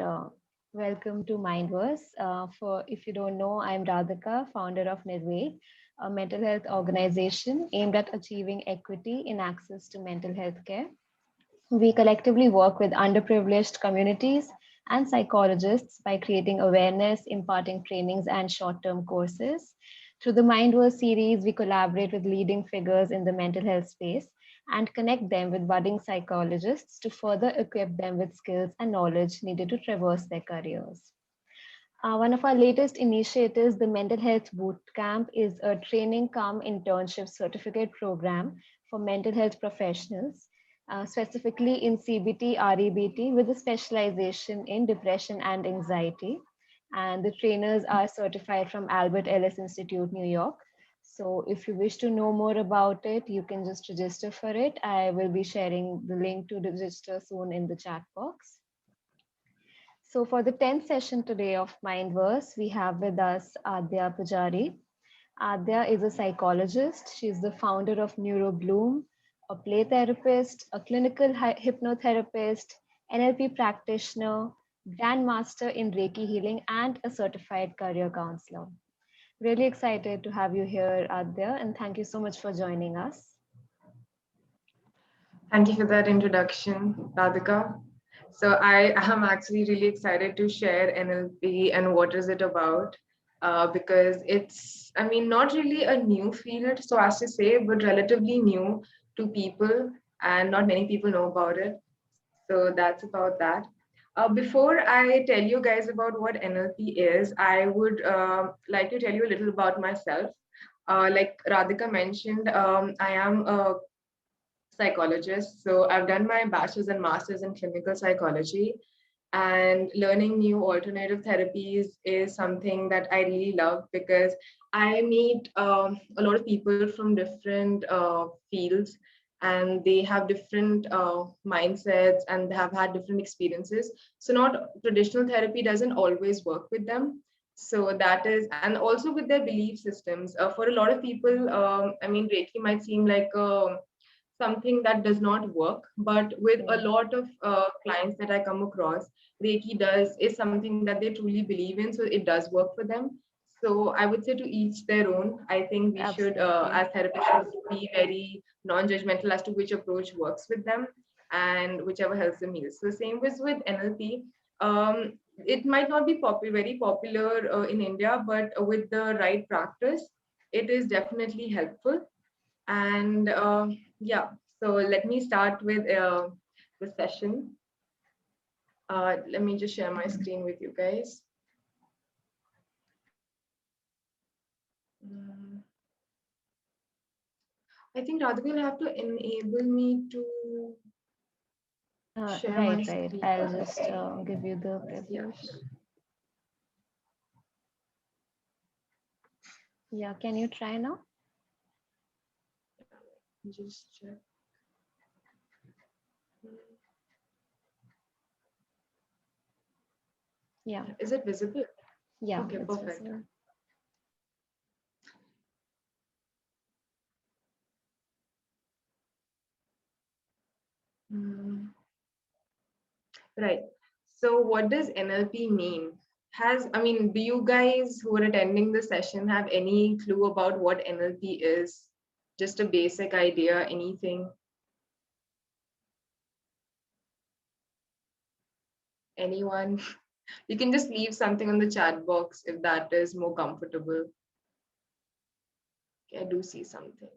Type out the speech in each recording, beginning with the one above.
uh, welcome to Mindverse. For if you don't know, I'm Radhika, founder of Nirve, a mental health organization aimed at achieving equity in access to mental health care. We collectively work with underprivileged communities and psychologists by creating awareness, imparting trainings, and short term courses. Through the Mindverse series, we collaborate with leading figures in the mental health space and connect them with budding psychologists to further equip them with skills and knowledge needed to traverse their careers. One of our latest initiatives, the Mental Health Bootcamp, is a training cum internship certificate program for mental health professionals, specifically in CBT, REBT, with a specialization in depression and anxiety. And the trainers are certified from Albert Ellis Institute, New York. So if you wish to know more about it, you can just register for it. I will be sharing the link to register soon in the chat box. So for the 10th session today of Mindverse, we have with us Adya Pujari. Adya is a psychologist. She's the founder of NeuroBloom, a play therapist, a clinical hypnotherapist, NLP practitioner, grandmaster in Reiki healing, and a certified career counselor. Really excited to have you here, Adya, and thank you so much for joining us. Thank you for that introduction, Radhika. So I am actually really excited to share NLP and what is it about, because it's, I mean, not really a new field, so as to say, but relatively new to people, and not many people know about it. So that's about that. Before I tell you guys about what NLP is, I would like to tell you a little about myself. Like Radhika mentioned, I am a psychologist. So I've done my bachelor's and master's in clinical psychology, and learning new alternative therapies is something that I really love because I meet a lot of people from different fields, and they have different mindsets and they have had different experiences. So not traditional therapy doesn't always work with them. So that is, and also with their belief systems. For a lot of people, I mean, Reiki might seem like something that does not work, but with a lot of clients that I come across, Reiki does is something that they truly believe in, so it does work for them. So I would say to each their own. I think we should Absolutely. as therapists should be very non-judgmental as to which approach works with them and whichever helps them heal. So same with NLP. It might not be very popular in India, but with the right practice it is definitely helpful. And yeah, so let me start with the session. Let me just share my screen with you guys. Mm, I think Radhika will have to enable me to share my Right. screen. I'll just give you the Yeah, privilege. Yeah, can you try now? just check. Yeah, Is it visible? yeah, Okay, it's perfect. visible. Mm, right. So what does NLP mean? I mean, do you guys who are attending the session have any clue about what NLP is? Just a basic idea, anything? Anyone? You can just leave something on the chat box if that is more comfortable. Okay, I do see something.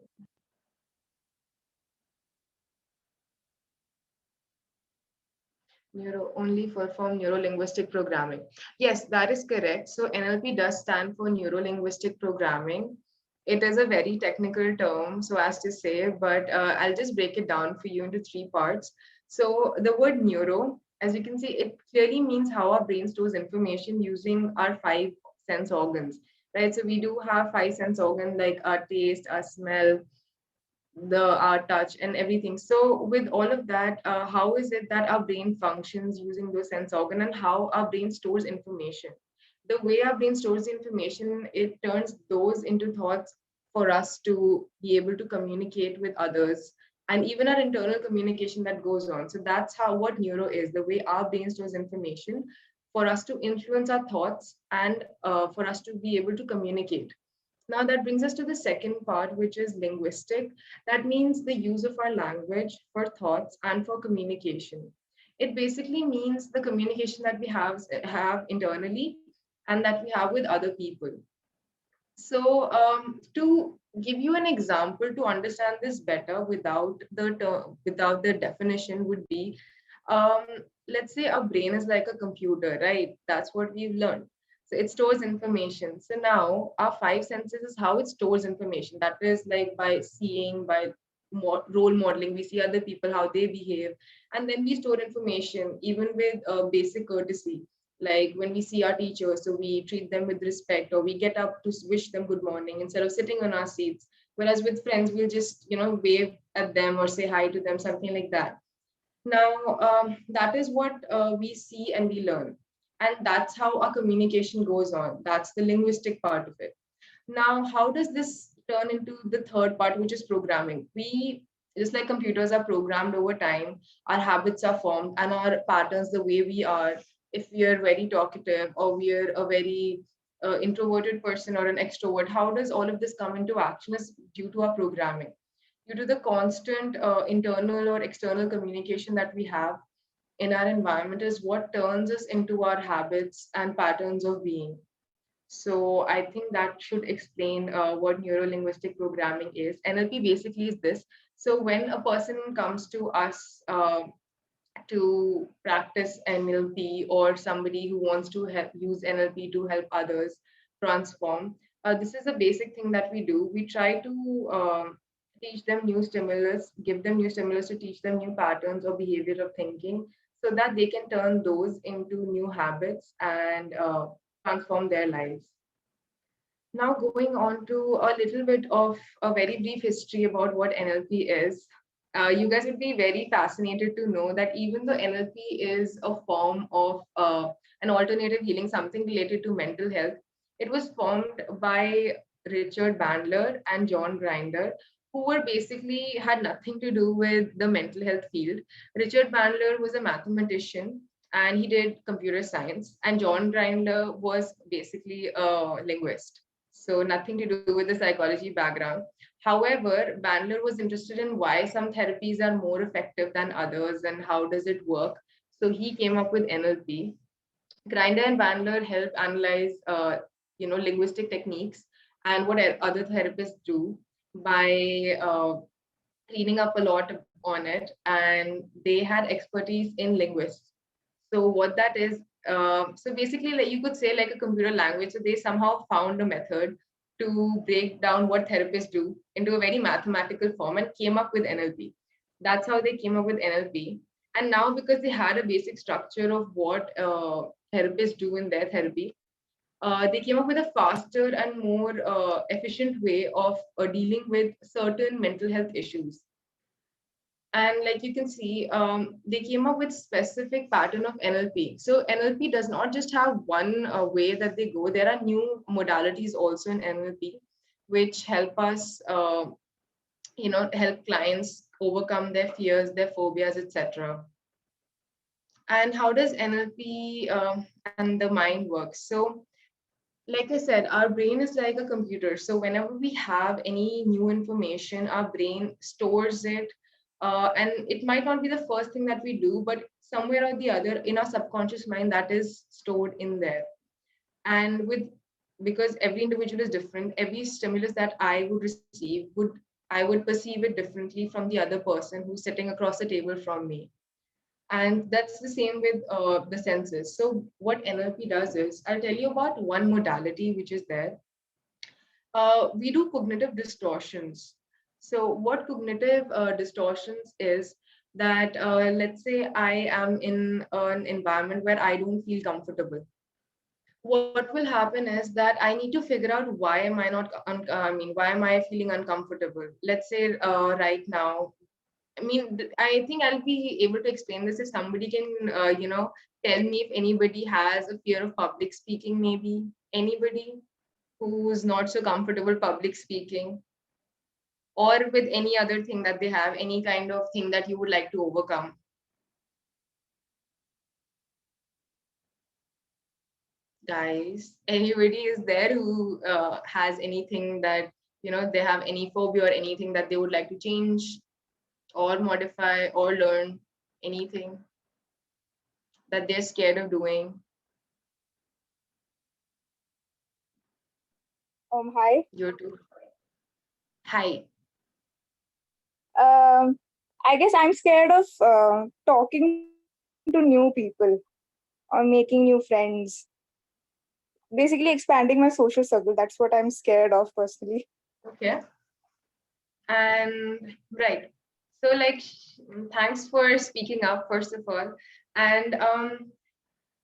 Neuro only full form neuro linguistic programming. Yes, that is correct. So NLP does stand for neuro linguistic programming. It is a very technical term, so as to say, but I'll just break it down for you into three parts. So the word neuro, as you can see, it clearly means how our brain stores information using our five sense organs, right? So we do have five sense organs like our taste, our smell, the our touch and everything. So with all of that, how is it that our brain functions using those sense organ, and how our brain stores information? The way our brain stores information, it turns those into thoughts for us to be able to communicate with others, and even our internal communication that goes on. So that's how what neuro is, the way our brain stores information. for us to influence our thoughts and for us to be able to communicate. Now, that brings us to the second part, which is linguistic. That means the use of our language for thoughts and for communication. It basically means the communication that we have internally and that we have with other people. So, to give you an example to understand this better without the without the definition would be, um, let's say our brain is like a computer, right? That's what we've learned. So it stores information. So now our five senses is how it stores information. That is like by seeing, by role modeling. We see other people how they behave, and then we store information even with basic courtesy, like when we see our teachers, so we treat them with respect, or we get up to wish them good morning instead of sitting on our seats. Whereas with friends, we'll just wave at them or say hi to them, something like that. Now, that is what we see and we learn, and that's how our communication goes on. That's the linguistic part of it. Now, how does this turn into the third part, which is programming? We, just like computers are programmed over time, our habits are formed and our patterns, the way we are, if we are very talkative or we are a very introverted person or an extrovert, how does all of this come into action is due to our programming, due to the constant internal or external communication that we have in our environment is what turns us into our habits and patterns of being. So I think that should explain what neuro-linguistic programming is. NLP basically is this. So when a person comes to us to practice NLP, or somebody who wants to use NLP to help others transform, this is a basic thing that we do. We try to teach them new stimulus, give them new stimulus to teach them new patterns or behavior of thinking so that they can turn those into new habits and transform their lives. Now, going on to a little bit of a very brief history about what NLP is. You guys would be very fascinated to know that even though NLP is a form of an alternative healing, something related to mental health, it was formed by Richard Bandler and John Grinder, who were basically had nothing to do with the mental health field. Richard Bandler was a mathematician and he did computer science, and John Grinder was basically a linguist, so nothing to do with the psychology background. However, Bandler was interested in why some therapies are more effective than others and how does it work. So he came up with NLP. Grinder and Bandler help analyze, linguistic techniques and what other therapists do by reading up a lot on it, and they had expertise in linguists. So what that is, so basically, like you could say, like a computer language. So they somehow found a method to break down what therapists do into a very mathematical form and came up with NLP. That's how they came up with NLP. And now, because they had a basic structure of what therapists do in their therapy, they came up with a faster and more efficient way of dealing with certain mental health issues. And like you can see, they came up with specific pattern of NLP. So NLP does not just have one way that they go. There are new modalities also in NLP which help us help clients overcome their fears, their phobias, etc. And how does NLP and the mind work? So like I said, our brain is like a computer. So whenever we have any new information, our brain stores it. And it might not be the first thing that we do, but somewhere or the other in our subconscious mind, that is stored in there. And because every individual is different, every stimulus that I would receive I would perceive it differently from the other person who's sitting across the table from me. And that's the same with the senses. So what NLP does is, I'll tell you about one modality which is there. We do cognitive distortions. So what cognitive distortions is that, let's say I am in an environment where I don't feel comfortable. What will happen is that I need to figure out why am I not, why am I feeling uncomfortable? Let's say right now, I think I'll be able to explain this if somebody can, tell me if anybody has a fear of public speaking, maybe anybody who's not so comfortable public speaking, or with any other thing that they have, any kind of thing that you would like to overcome. guys, anybody is there who has anything that, they have any phobia or anything that they would like to change or modify or learn, anything that they're scared of doing? Hi. You too. Hi. Um, I guess I'm scared of talking to new people or making new friends. Basically, expanding my social circle. That's what I'm scared of personally. Okay. And right. So like, thanks for speaking up, first of all. And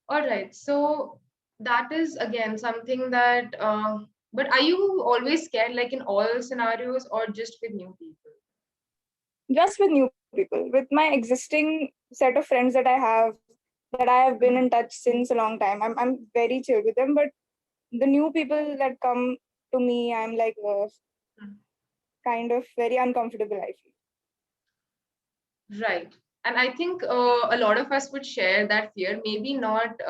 all right. So that is again something that but are you always scared, like in all scenarios, or just with new people? Just with new people. With my existing set of friends that I have been in touch since a long time, I'm very chill with them. But the new people that come to me, I'm like kind of very uncomfortable, I feel. Right. And I think a lot of us would share that fear, maybe not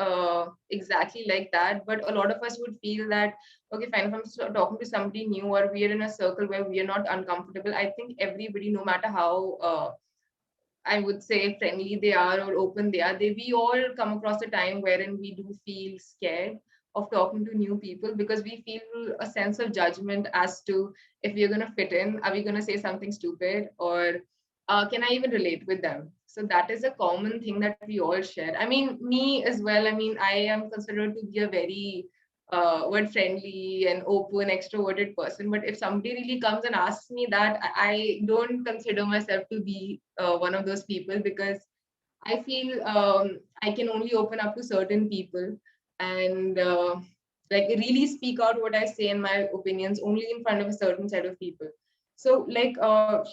exactly like that, but a lot of us would feel that, okay, fine, if I'm talking to somebody new or we are in a circle where we are not uncomfortable, I think everybody, no matter how I would say friendly they are or open they are, we all come across a time wherein we do feel scared of talking to new people because we feel a sense of judgment as to if we're going to fit in, are we going to say something stupid, or can I even relate with them? So that is a common thing that we all share. I mean, me as well. I mean, I am considered to be a very word friendly and open extroverted person, but if somebody really comes and asks me that, I don't consider myself to be one of those people, because I feel I can only open up to certain people and like really speak out what I say and my opinions only in front of a certain set of people. So like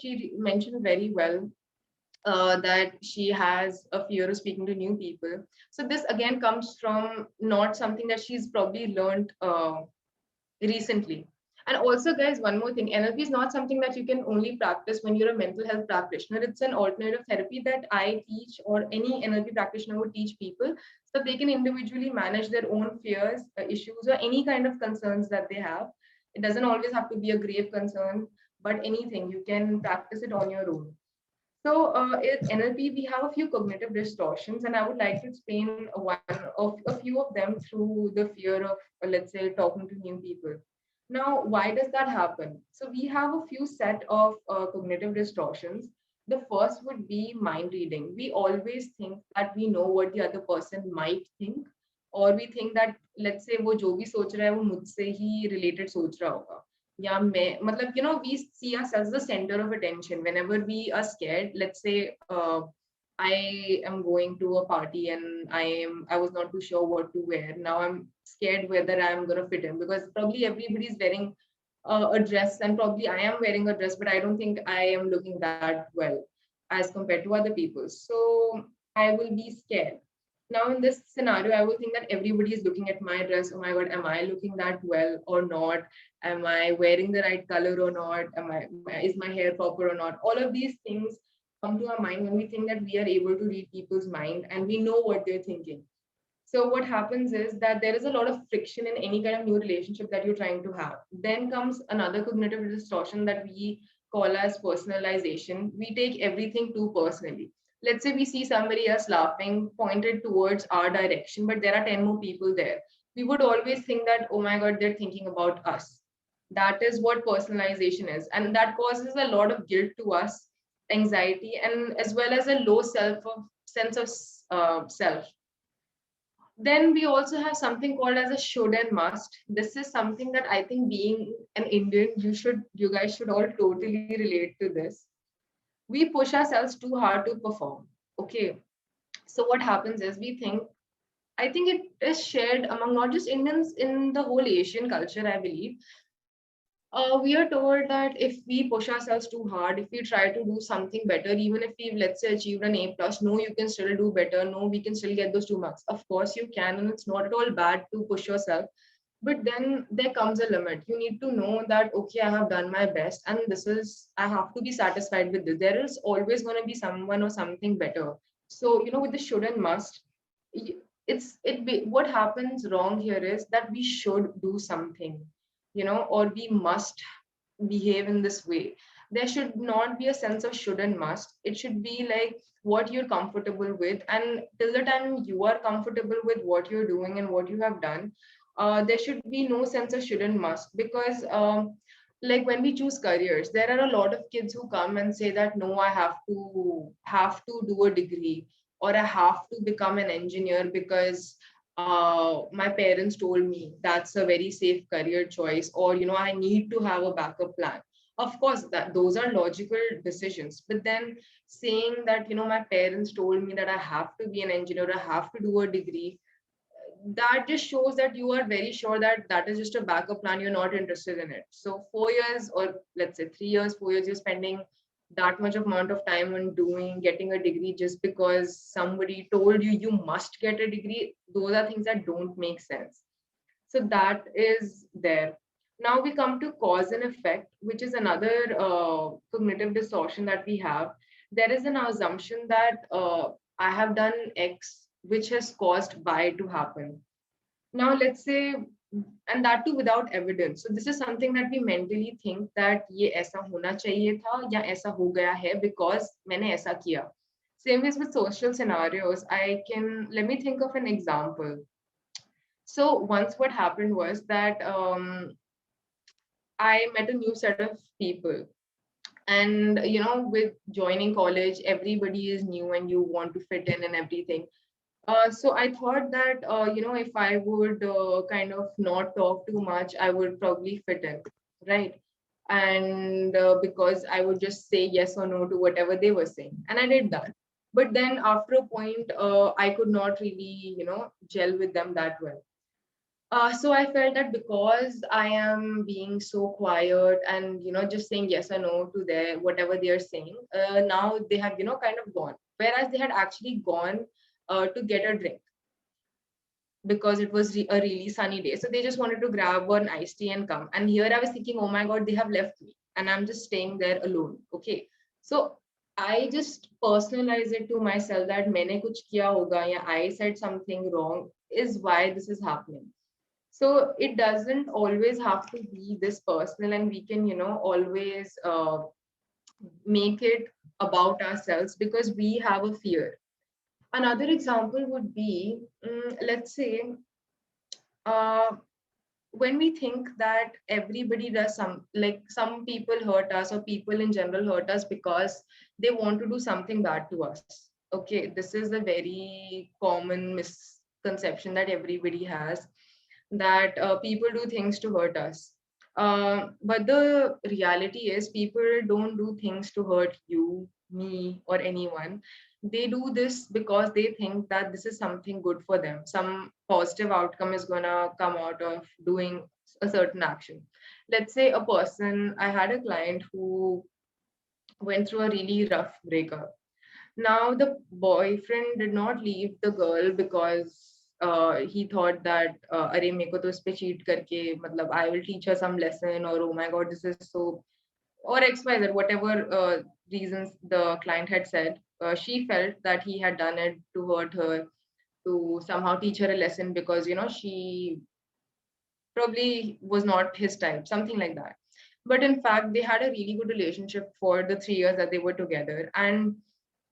she mentioned very well that she has a fear of speaking to new people. So this again comes from not something that she's probably learned recently. And also, guys, one more thing, NLP is not something that you can only practice when you're a mental health practitioner. It's an alternative therapy that I teach, or any NLP practitioner would teach people, so they can individually manage their own fears, issues, or any kind of concerns that they have. It doesn't always have to be a grave concern, but anything, you can practice it on your own. So in NLP, we have a few cognitive distortions, and I would like to explain a few of them through the fear of, let's say, talking to new people. Now, why does that happen? So we have a few set of cognitive distortions. The first would be mind reading. We always think that we know what the other person might think, or we think that, let's say, वो जो भी सोच रहा है वो मुझसे ही related सोच रहा होगा. Yeah, matlab, we see ourselves the center of attention whenever we are scared. Let's say I am going to a party and I was not too sure what to wear. Now I'm scared whether I'm gonna fit in, because probably everybody's wearing a dress, and probably I am wearing a dress, but I don't think I am looking that well as compared to other people. So I will be scared. Now in this scenario, I will think that everybody is looking at my dress. Oh my god, am I looking that well or not? Am I wearing the right color or not? Is my hair proper or not? All of these things come to our mind when we think that we are able to read people's mind and we know what they're thinking. So what happens is that there is a lot of friction in any kind of new relationship that you're trying to have. Then comes another cognitive distortion that we call as personalization. We take everything too personally. Let's say we see somebody else laughing pointed towards our direction, but there are 10 more people there. We would always think that, oh my God, they're thinking about us. That is what personalization is. And that causes a lot of guilt to us, anxiety, and as well as a low sense of self. Then we also have something called as a should and must. This is something that I think, being an Indian, you guys should all totally relate to this. We push ourselves too hard to perform. Okay. So what happens is we think, I think it is shared among not just Indians, in the whole Asian culture, I believe. We are told that if we push ourselves too hard, if we try to do something better, even if we've, let's say, achieved an A plus, no, you can still do better. No, we can still get those 2 marks. Of course, you can, and it's not at all bad to push yourself. But then there comes a limit. You need to know that, okay, I have done my best, and I have to be satisfied with this. There is always going to be someone or something better. So, with the should and must, what happens wrong here is that we should do something, or we must behave in this way. There should not be a sense of should and must. It should be like what you're comfortable with, and till the time you are comfortable with what you're doing and what you have done, there should be no sense of should and must. Because like when we choose careers, there are a lot of kids who come and say that no, I have to do a degree, or I have to become an engineer because my parents told me that's a very safe career choice, or I need to have a backup plan. Of course, that those are logical decisions, but then saying that my parents told me that I have to be an engineer, I have to do a degree, that just shows that you are very sure that that is just a backup plan, you're not interested in it. So 4 years, or let's say 3 years, 4 years, you're spending that much of amount of time on getting a degree just because somebody told you you must get a degree. Those are things that don't make sense. So that is there. Now we come to cause and effect, which is another cognitive distortion that we have. There is an assumption that I have done X, which has caused Y to happen. Now, let's say, and that too without evidence. So this is something that we mentally think that ये ऐसा होना चाहिए था या ऐसा हो गया है because मैंने ऐसा किया. Same ways with social scenarios. Let me think of an example. So once what happened was that I met a new set of people. And with joining college, everybody is new and you want to fit in and everything. So I thought that if I would kind of not talk too much, I would probably fit in, right? And because I would just say yes or no to whatever they were saying, and I did that. But then after a point, I could not really gel with them that well. So I felt that because I am being so quiet and just saying yes or no to their whatever they are saying, now they have kind of gone. Whereas they had actually gone to get a drink because it was a really sunny day. So they just wanted to grab an iced tea and come. And here I was thinking, oh my God, they have left me and I'm just staying there alone. Okay. So I just personalize it to myself that मैंने कुछ किया होगा या I said something wrong is why this is happening. So it doesn't always have to be this personal, and we can always make it about ourselves because we have a fear. Another example would be, let's say, uh, when we think that everybody does some people hurt us, or people in general hurt us because they want to do something bad to us. Okay, this is a very common misconception that everybody has, that people do things to hurt us. But the reality is, people don't do things to hurt you, me, or anyone. They do this because they think that this is something good for them. Some positive outcome is going to come out of doing a certain action. Let's say a person, I had a client who went through a really rough breakup. Now the boyfriend did not leave the girl because he thought that अरे मेरे को तो इस पे cheat करके मतलब I will teach her some lesson, or oh my God, this is so, or XYZ, whatever reasons the client had said. She felt that he had done it to hurt her, to somehow teach her a lesson because she probably was not his type, something like that. But in fact, they had a really good relationship for the 3 years that they were together. And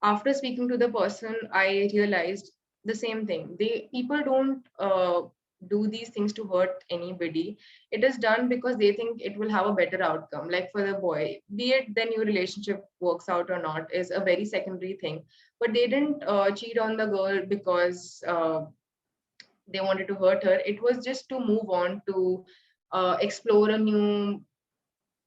after speaking to the person, I realized the same thing. People don't do these things to hurt anybody. It is done because they think it will have a better outcome. Like for the boy, be it then your relationship works out or not is a very secondary thing. But they didn't cheat on the girl because they wanted to hurt her. It was just to move on to explore a new,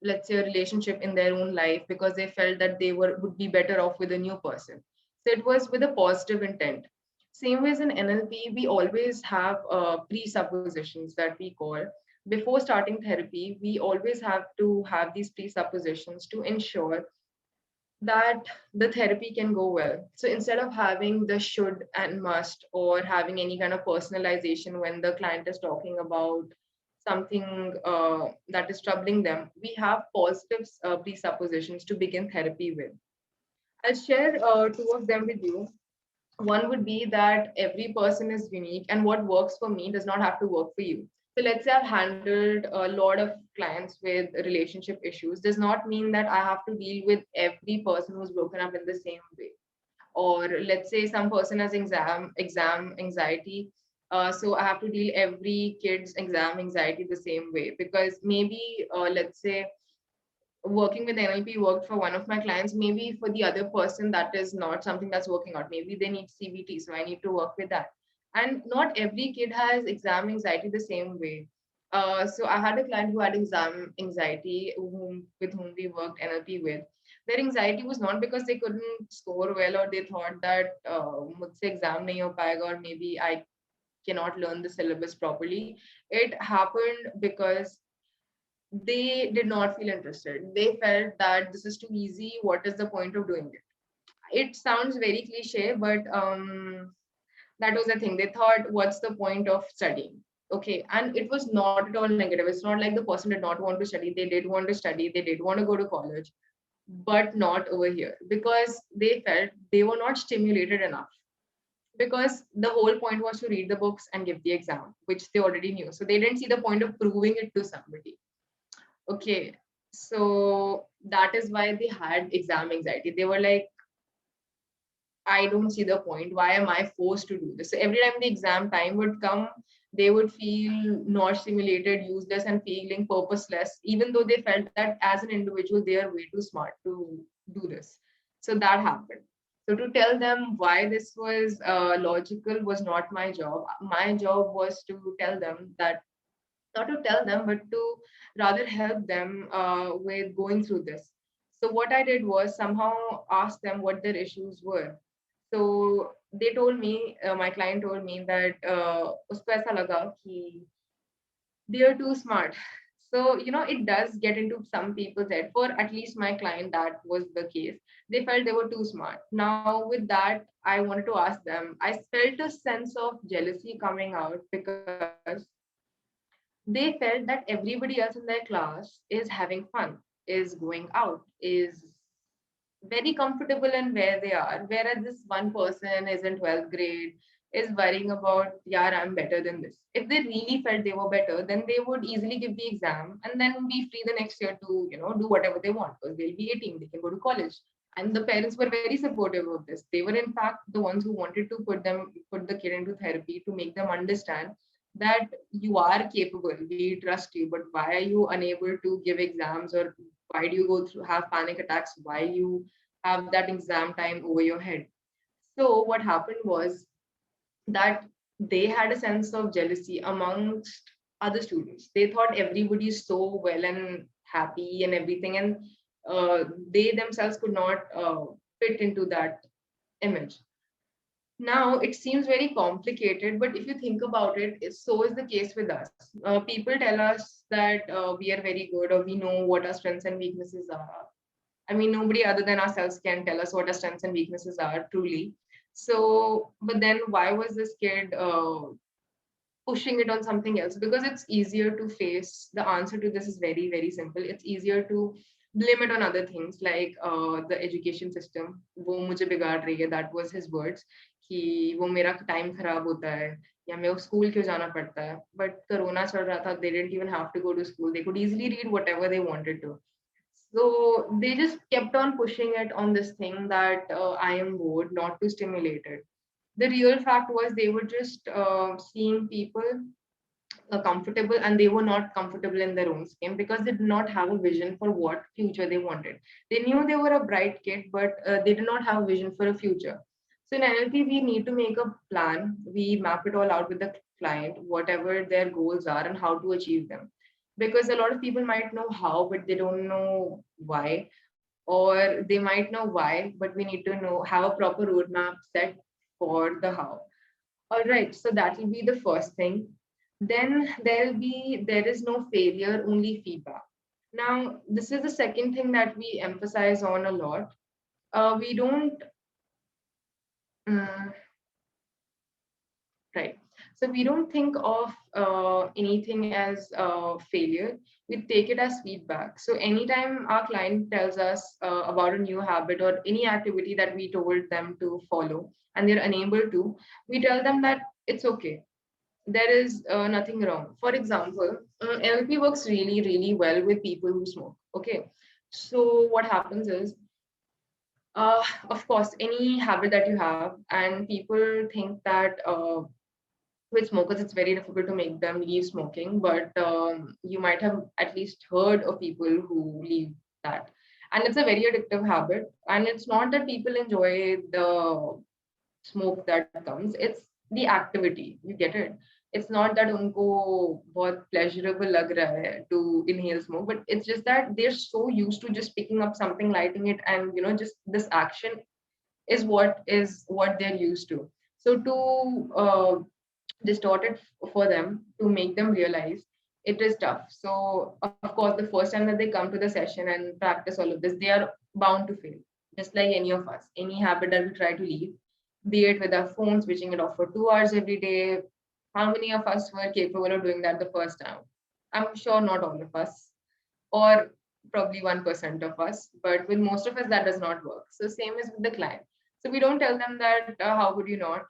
let's say, a relationship in their own life, because they felt that they would be better off with a new person. So it was with a positive intent. Same ways in NLP, we always have presuppositions that we call. Before starting therapy, we always have to have these presuppositions to ensure that the therapy can go well. So instead of having the should and must, or having any kind of personalization when the client is talking about something that is troubling them, we have positive presuppositions to begin therapy with. I'll share two of them with you. One would be that every person is unique, and what works for me does not have to work for you. So let's say I've handled a lot of clients with relationship issues, does not mean that I have to deal with every person who's broken up in the same way. Or let's say some person has exam anxiety, so I have to deal every kid's exam anxiety the same way, because maybe let's say working with NLP worked for one of my clients. Maybe for the other person, that is not something that's working out. Maybe they need CBT, so I need to work with that. And not every kid has exam anxiety the same way. So I had a client who had exam anxiety, with whom we worked NLP with. Their anxiety was not because they couldn't score well, or they thought that mujhse exam nahi ho payega, or maybe I cannot learn the syllabus properly. It happened because they did not feel interested. They felt that this is too easy. What is the point of doing it? It sounds very cliche, but that was the thing. They thought, what's the point of studying? Okay. And it was not at all negative. It's not like the person did not want to study. They did want to study. They did want to go to college, but not over here, because they felt they were not stimulated enough. Because the whole point was to read the books and give the exam, which they already knew. So they didn't see the point of proving it to somebody. Okay, so that is why they had exam anxiety. They were like, I don't see the point. Why am I forced to do this? So every time the exam time would come, they would feel not stimulated, useless, and feeling purposeless, even though they felt that as an individual, they are way too smart to do this. So that happened. So to tell them why this was logical was not my job. My job was to tell them that, not to tell them, but to rather help them with going through this. So what I did was somehow ask them what their issues were. So they told me, my client told me that usko aisa laga ki they are too smart. So, it does get into some people's head. For at least my client, that was the case. They felt they were too smart. Now, with that, I wanted to ask them, I felt a sense of jealousy coming out, because they felt that everybody else in their class is having fun, is going out, is very comfortable in where they are, whereas this one person is in 12th grade, is worrying about, yeah, I'm better than this. If they really felt they were better, then they would easily give the exam and then be free the next year to, do whatever they want, because they'll be 18, they can go to college. And the parents were very supportive of this. They were in fact the ones who wanted to put the kid into therapy, to make them understand that you are capable, we trust you, but why are you unable to give exams, or why do you go through have panic attacks, why you have that exam time over your head. So what happened was that they had a sense of jealousy amongst other students. They thought everybody is so well and happy and everything, and they themselves could not fit into that image. Now, it seems very complicated, but if you think about it, so is the case with us. People tell us that we are very good, or we know what our strengths and weaknesses are. I mean, nobody other than ourselves can tell us what our strengths and weaknesses are truly. So, but then why was this kid pushing it on something else? Because it's easier to face. The answer to this is very, very simple. It's easier to blame it on other things, like the education system. वो मुझे बिगाड़ रही है. That was his words. कि वो मेरा time खराब होता है, या मेरे को स्कूल क्यों जाना पड़ता है. बट कोरोना चल रहा था. They didn't even have to go to school. They could easily read whatever they wanted to. So they just kept on pushing it on this thing that I am bored, not too stimulated. The real fact was they were just seeing people comfortable, and they were not comfortable in their own skin, because they did not have a vision for what future they wanted. They knew they were a bright kid, but they did not have a vision for a future. So in NLP, we need to make a plan. We map it all out with the client, whatever their goals are and how to achieve them. Because a lot of people might know how, but they don't know why, or they might know why, but we need to know, have a proper roadmap set for the how. All right, so that will be the first thing. Then there is no failure, only feedback. Now, this is the second thing that we emphasize on a lot. We don't, mm, right. So we don't think of anything as failure. We take it as feedback. So anytime our client tells us about a new habit or any activity that we told them to follow, and they're unable to, we tell them that it's okay. There is nothing wrong. For example, NLP works really, really well with people who smoke. Okay. So what happens is, of course, any habit that you have, and people think that with smokers, it's very difficult to make them leave smoking, but you might have at least heard of people who leave that. And it's a very addictive habit. And it's not that people enjoy the smoke that comes, it's the activity. You get it? It's not that unko bahut pleasurable lag raha hai to inhale smoke, but it's just that they're so used to just picking up something, lighting it, and just this action is what they're used to. So to distort it for them, to make them realize, it is tough. So of course, the first time that they come to the session and practice all of this, they are bound to fail, just like any of us. Any habit that we try to leave, be it with our phone, switching it off for 2 hours every day. How many of us were capable of doing that the first time? I'm sure not all of us, or probably 1% of us, but with most of us, that does not work. So, same is with the client. So, we don't tell them that, how would you not?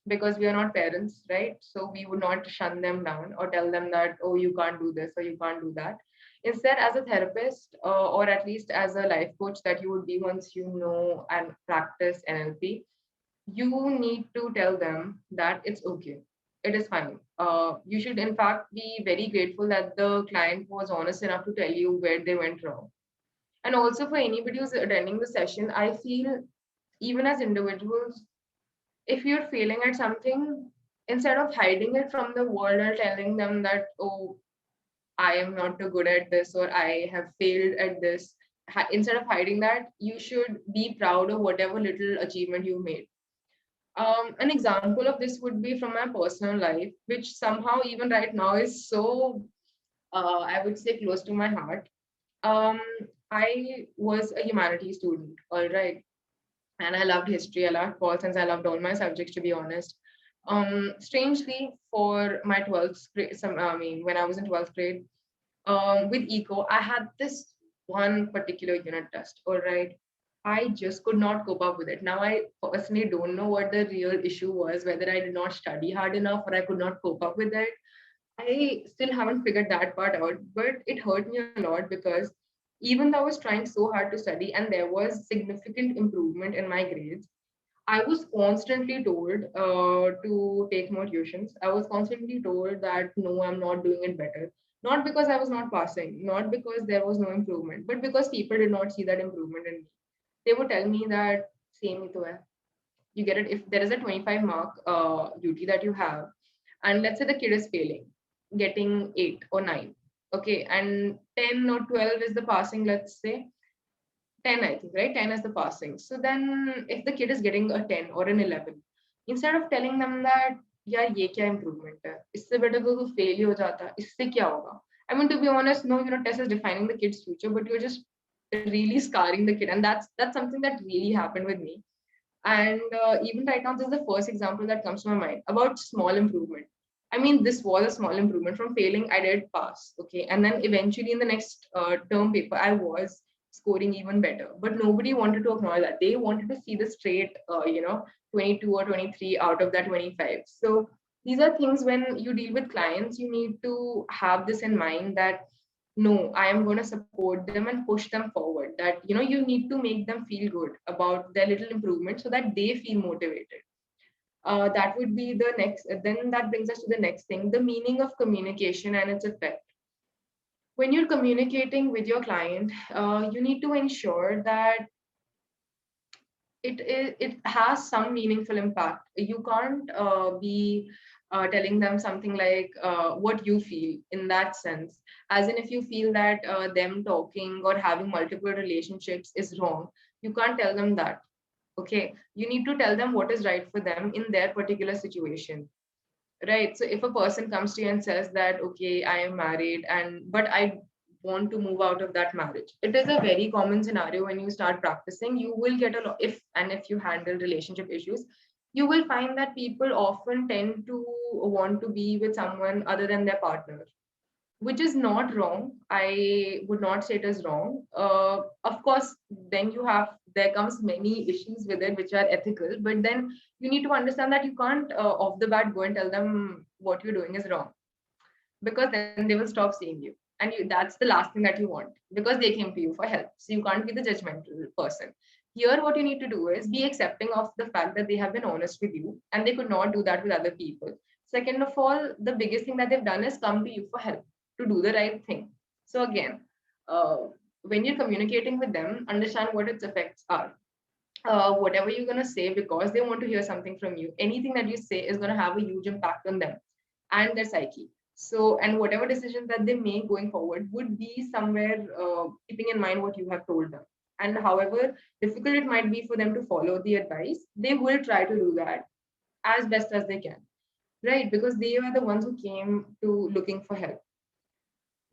Because we are not parents, right? So, we would not shun them down or tell them that, oh, you can't do this or you can't do that. Instead, as a therapist, or at least as a life coach that you would be once you know and practice NLP, you need to tell them that it's okay. It is fine. You should, in fact, be very grateful that the client was honest enough to tell you where they went wrong. And also, for anybody who's attending the session, I feel even as individuals, if you're failing at something, instead of hiding it from the world or telling them that, oh, I am not too good at this or I have failed at this, instead of hiding that, you should be proud of whatever little achievement you made. An example of this would be from my personal life, which somehow, even right now, is so, I would say, close to my heart. Um, I was a humanities student, all right, and I loved history. I loved pol science. I loved all my subjects, to be honest. Strangely, for my 12th grade, I mean, when I was in 12th grade, with eco, I had this one particular unit test. All right. I just could not cope up with it. Now, I personally don't know what the real issue was, whether I did not study hard enough or I could not cope up with it. I still haven't figured that part out, but it hurt me a lot because even though I was trying so hard to study and there was significant improvement in my grades, I was constantly told to take more tuitions. I was constantly told that no, I'm not doing it better. Not because I was not passing, not because there was no improvement, but because people did not see that improvement in me. They would tell me that same hi to hai. You get it. If there is a 25 mark duty that you have, and let's say the kid is failing, getting 8 or 9, okay, and 10 or 12 is the passing, let's say 10, I think, right? 10 is the passing. So then if the kid is getting a 10 or an 11, instead of telling them that, yeah, ye kya improvement hai? Isse better to fail hi ho jata. Isse kya hoga? I mean, to be honest, no, test is defining the kid's future, but you're just really scarring the kid. And that's something that really happened with me. And even right now, this is the first example that comes to my mind about small improvement. I mean, this was a small improvement. From failing, I did pass. Okay. And then eventually in the next term paper, I was scoring even better. But nobody wanted to acknowledge that. They wanted to see the straight, 22 or 23 out of that 25. So these are things when you deal with clients, you need to have this in mind that no, I am going to support them and push them forward. That, you need to make them feel good about their little improvement so that they feel motivated. That would be the next. Then that brings us to the next thing, the meaning of communication and its effect. When you're communicating with your client, you need to ensure that it has some meaningful impact. You can't be telling them something like what you feel in that sense. As in, if you feel that them talking or having multiple relationships is wrong, you can't tell them that. Okay, you need to tell them what is right for them in their particular situation. Right. So if a person comes to you and says that, okay, I am married and but I want to move out of that marriage. It is a very common scenario when you start practicing. You will get a lot if you handle relationship issues, you will find that people often tend to want to be with someone other than their partner. which is not wrong. I would not say it is wrong. Of course, then there comes many issues with it which are ethical, but then you need to understand that you can't off the bat go and tell them what you're doing is wrong, because then they will stop seeing you. And that's the last thing that you want, because they came to you for help. So you can't be the judgmental person. Here, what you need to do is be accepting of the fact that they have been honest with you and they could not do that with other people. Second of all, the biggest thing that they've done is come to you for help to do the right thing. So again, uh, when you're communicating with them, understand what its effects are. Whatever you're going to say, because they want to hear something from you, anything that you say is going to have a huge impact on them and their psyche. So, and whatever decisions that they make going forward would be somewhere keeping in mind what you have told them. And however difficult it might be for them to follow the advice, they will try to do that as best as they can, right? Because they are the ones who came to looking for help.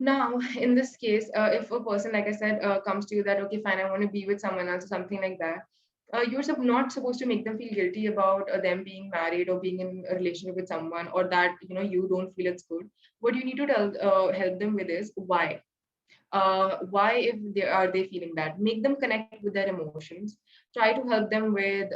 Now, in this case, if a person, like I said, comes to you that, okay, fine, I want to be with someone else or something like that, you're not supposed to make them feel guilty about them being married or being in a relationship with someone, or that, you don't feel it's good. What you need to help them with is why, if they feeling that, make them connect with their emotions. Try to help them with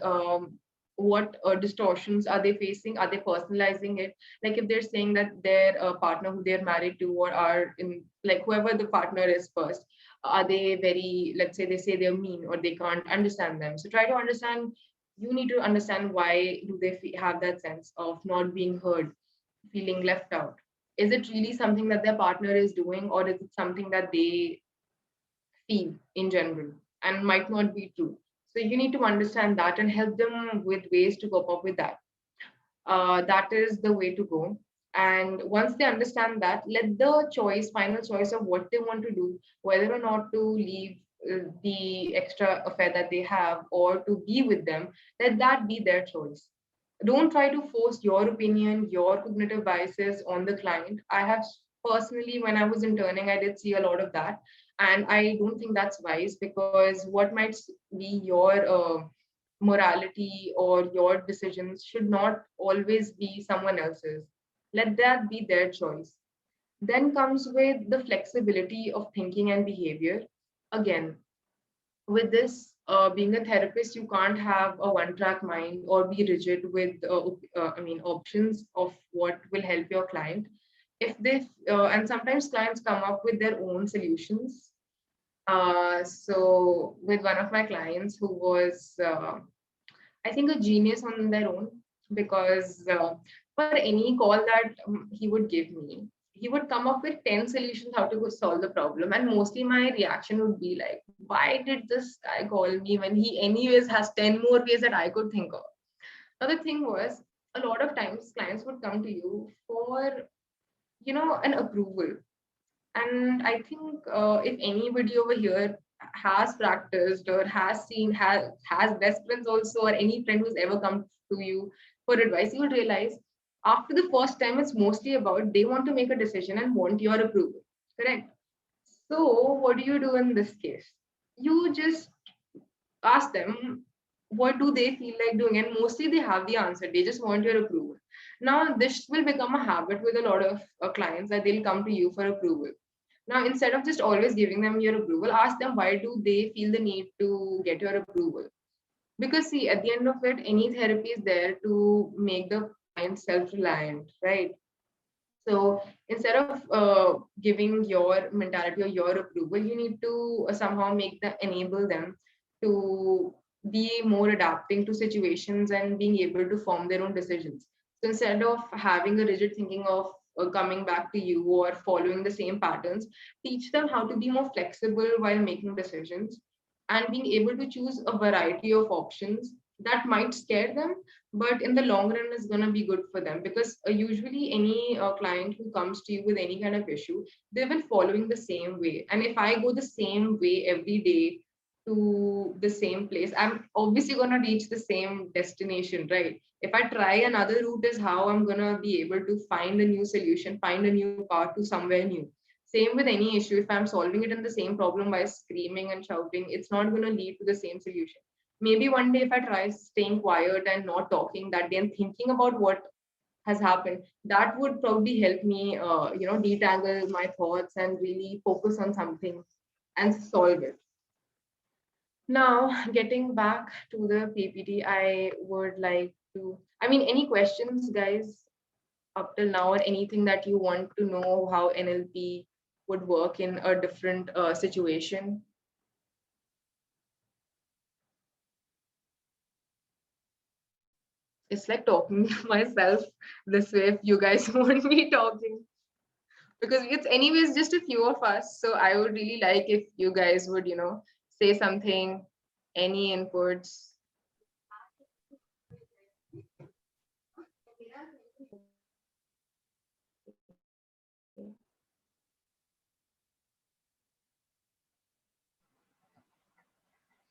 what distortions are they facing, are they personalizing it. Like if they're saying that their partner who they're married to, or are in, like whoever the partner is first, are they very, let's say they say they're mean or they can't understand them. So try to understand, you need to understand why do they have that sense of not being heard, feeling left out. Is it really something that their partner is doing, or is it something that they feel in general and might not be true? So you need to understand that and help them with ways to cope up with that. That is the way to go. And once they understand that, let the final choice of what they want to do, whether or not to leave the extra affair that they have or to be with them, let that be their choice. Don't try to force your opinion, your cognitive biases on the client. I have personally, when I was interning, I did see a lot of that. And I don't think that's wise, because what might be your morality or your decisions should not always be someone else's. Let that be their choice. Then comes with the flexibility of thinking and behavior. Again, with this, being a therapist, you can't have a one track mind or be rigid with options of what will help your client. If they And sometimes clients come up with their own solutions. So with one of my clients who was I think a genius on their own, because for any call that he would give me, he would come up with 10 solutions how to go solve the problem. And mostly my reaction would be like, why did this guy call me when he anyways has 10 more ways that I could think of? Now the thing was, a lot of times clients would come to you for, an approval. And I think if anybody over here has practiced or has seen, has best friends also, or any friend who's ever come to you for advice, you will realize after the first time, it's mostly about they want to make a decision and want your approval. Correct? So, what do you do in this case? You just ask them what do they feel like doing, and mostly they have the answer. They just want your approval. Now, this will become a habit with a lot of clients that they'll come to you for approval. Now, instead of just always giving them your approval, ask them why do they feel the need to get your approval. Because see, at the end of it, any therapy is there to make the client self-reliant, right? So instead of giving your mentality or your approval, you need to somehow enable them to be more adapting to situations and being able to form their own decisions. So instead of having a rigid thinking of coming back to you or following the same patterns, teach them how to be more flexible while making decisions and being able to choose a variety of options that might scare them, but in the long run is going to be good for them. Because usually any client who comes to you with any kind of issue, they've been following the same way, and if I go the same way every day to the same place, I'm obviously going to reach the same destination, right? If I try another route, is how I'm going to be able to find a new solution, find a new path to somewhere new. Same with any issue. If I'm solving it in the same problem by screaming and shouting, it's not going to lead to the same solution. Maybe one day if I try staying quiet and not talking that day and thinking about what has happened, that would probably help me detangle my thoughts and really focus on something and solve it. Now, getting back to the PPT, I would like to, I mean, any questions, guys, up till now, or anything that you want to know how NLP would work in a different situation? It's like talking to myself this way if you guys want me talking. Because it's anyways just a few of us. So I would really like if you guys would, say something, any inputs.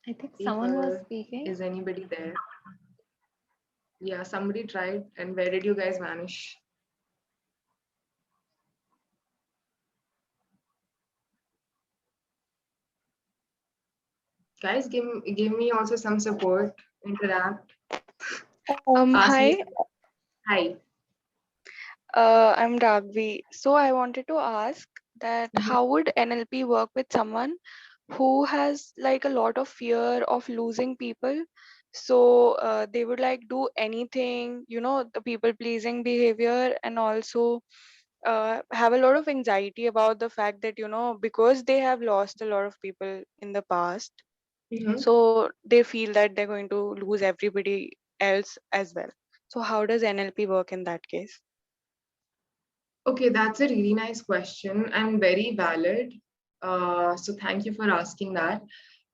I think someone was People, speaking. is anybody there? Yeah, somebody tried. And where did you guys vanish? Guys, give me also some support. Interact. Ask me. Hi, Hi. I'm Ragvi. So I wanted to ask that Mhm. how would NLP work with someone who has like a lot of fear of losing people? So they would like do anything, the people pleasing behavior, and also have a lot of anxiety about the fact that, because they have lost a lot of people in the past, Mhm. so they feel that they're going to lose everybody else as well. So how does NLP work in that case? Okay, that's a really nice question and very valid. So thank you for asking that.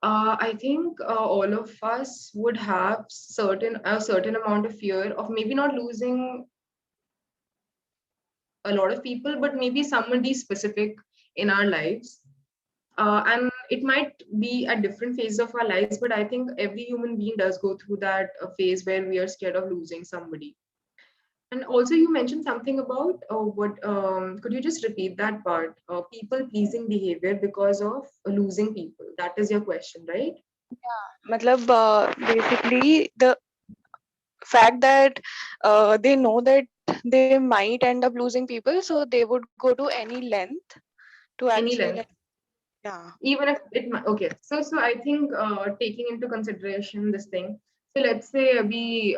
I think all of us would have a certain amount of fear of maybe not losing a lot of people, but maybe somebody specific in our lives. And it might be at different phases of our lives, but I think every human being does go through that phase where we are scared of losing somebody. And also, you mentioned something about what could you just repeat that part? People pleasing behavior because of losing people. That is your question, right? Matlab, basically the fact that they know that they might end up losing people, so they would go to any length to Any actually like, length, yeah. even if it might. Okay, so I think taking into consideration this thing. So let's say we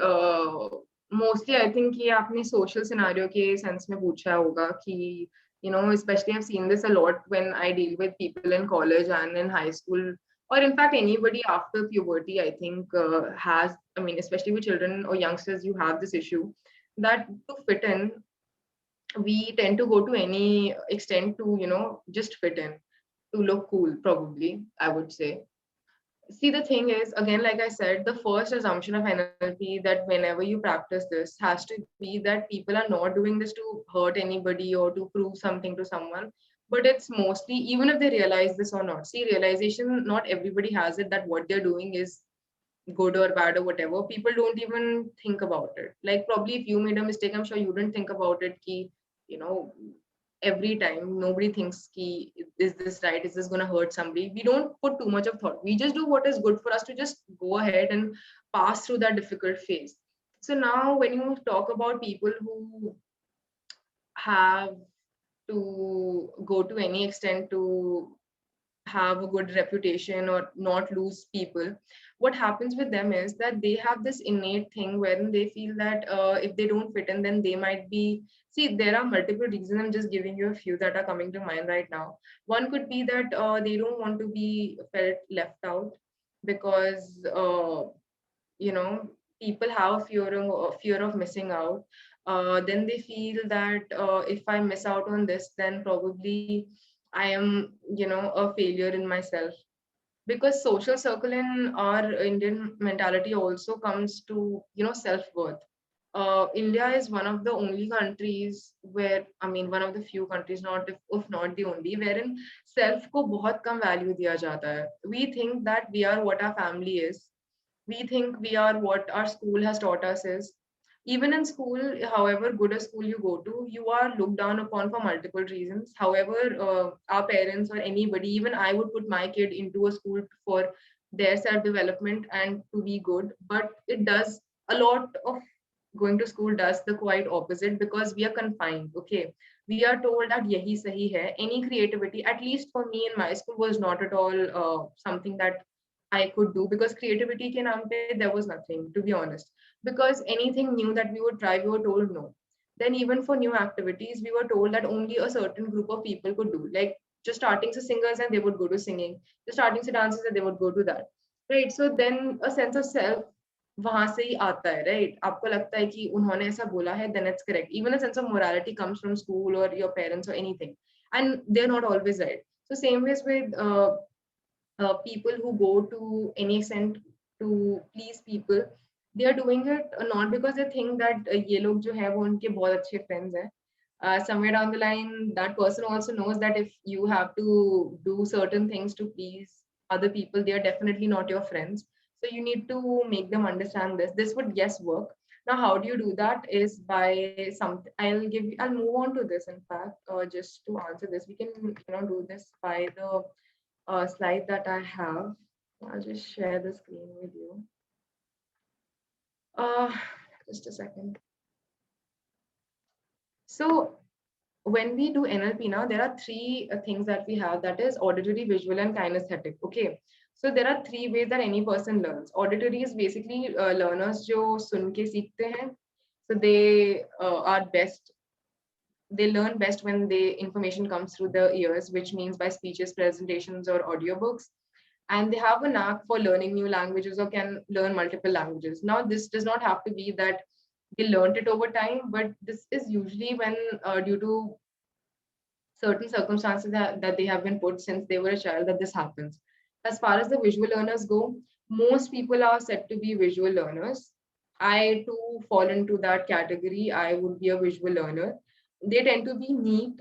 mostly I think ये आपने social scenario के sense में पूछा होगा कि especially I've seen this a lot when I deal with people in college and in high school, or in fact anybody after puberty. I think has, I mean, especially with children or youngsters, you have this issue that to fit in, we tend to go to any extent to just fit in, to look cool, probably, I would say. See, the thing is, again, like I said, the first assumption of NLP that whenever you practice this has to be that people are not doing this to hurt anybody or to prove something to someone, but it's mostly, even if they realize this or not. See, realization, not everybody has it that what they're doing is good or bad or whatever. People don't even think about it. Like, probably if you made a mistake, I'm sure you didn't think about it. Ki, you know, every time nobody thinks ki, is this right, is this going to hurt somebody? We don't put too much of thought, we just do what is good for us to just go ahead and pass through that difficult phase. So now when you talk about people who have to go to any extent to have a good reputation or not lose people, what happens with them is that they have this innate thing wherein they feel that if they don't fit in, then they might be. See, there are multiple reasons. I'm just giving you a few that are coming to mind right now. One could be that they don't want to be felt left out because people have fear of missing out. Then they feel that if I miss out on this, then probably I am a failure in myself. Because social circle in our Indian mentality also comes to self-worth. India is one of the only countries where, I mean, one of the few countries, not if not the only, wherein self को बहुत कम value दिया जाता है. We think that we are what our family is. We think we are what our school has taught us is. Even in school, however good a school you go to, you are looked down upon for multiple reasons. However, our parents or anybody, even I would put my kid into a school for their self development and to be good, but it does a lot of going to school does the quite opposite, because we are confined. Okay, we are told that yahi sahi hai. Any creativity, at least for me in my school, was not at all something that I could do, because creativity ke naam pe there was nothing, to be honest. Because anything new that we would try, we were told no. Then even for new activities, we were told that only a certain group of people could do. Like just starting as singers and they would go to singing, just starting as dancers and they would go to that. Right. So then a sense of self वहां से ही आता है, right? आपको लगता है कि उन्होंने ऐसा बोला है, then it's correct. Even a sense of morality comes from school or your parents or anything, and they are not always right. So same ways with people who go to any extent to please people, they are doing it not because they think that ये लोग जो है वो उनके बहुत अच्छे friends हैं. Somewhere down the line, that person also knows that if you have to do certain things to please other people, they are definitely not your friends. So you need to make them understand this. This would, yes, work. Now, how do you do that? Is by something. I'll move on to this. In fact, just to answer this, we can do this by the slide that I have. I'll just share the screen with you. Uh, just a second. So when we do NLP now, there are three things that we have, that is auditory, visual, and kinesthetic. Okay. So there are three ways that any person learns. Auditory is basically learners जो सुन के सीखते हैं. So they are best. They learn best when the information comes through the ears, which means by speeches, presentations, or audiobooks. And they have a knack for learning new languages or can learn multiple languages. Now, this does not have to be that they learned it over time, but this is usually when, due to certain circumstances that they have been put since they were a child, that this happens. As far as the visual learners go, most people are said to be visual learners. I too fall into that category. I would be a visual learner. They tend to be neat,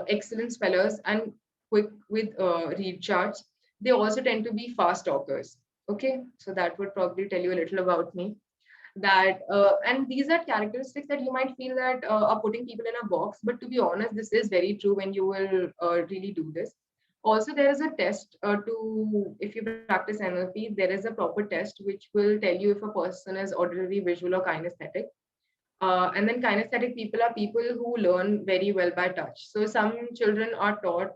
excellent spellers, and quick with read charts. They also tend to be fast talkers. Okay, so that would probably tell you a little about me. That and these are characteristics that you might feel that are putting people in a box, but to be honest, this is very true when you will really do this. Also, there is a test to, if you practice NLP, there is a proper test which will tell you if a person is auditory, visual, or kinesthetic. And then kinesthetic people are people who learn very well by touch. So some children are taught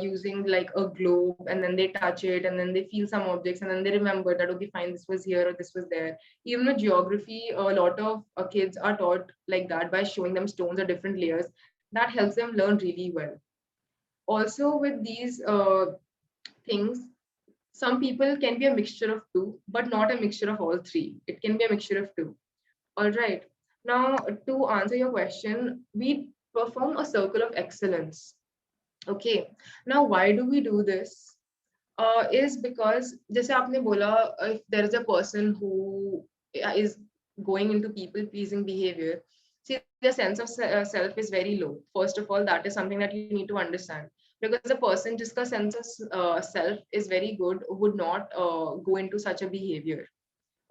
using like a globe, and then they touch it, and then they feel some objects, and then they remember that, okay, fine, this was here or this was there. Even with geography, a lot of kids are taught like that by showing them stones or different layers. That helps them learn really well. Also, with these things, some people can be a mixture of two, but not a mixture of all three. It can be a mixture of two. All right. Now, to answer your question, we perform a circle of excellence. Okay. Now, why do we do this? Is because, जैसे आपने बोला, if there is a person who is going into people pleasing behavior, see, their sense of self is very low. First of all, that is something that you need to understand. Because a person जिसका sense of self is very good would not go into such a behavior.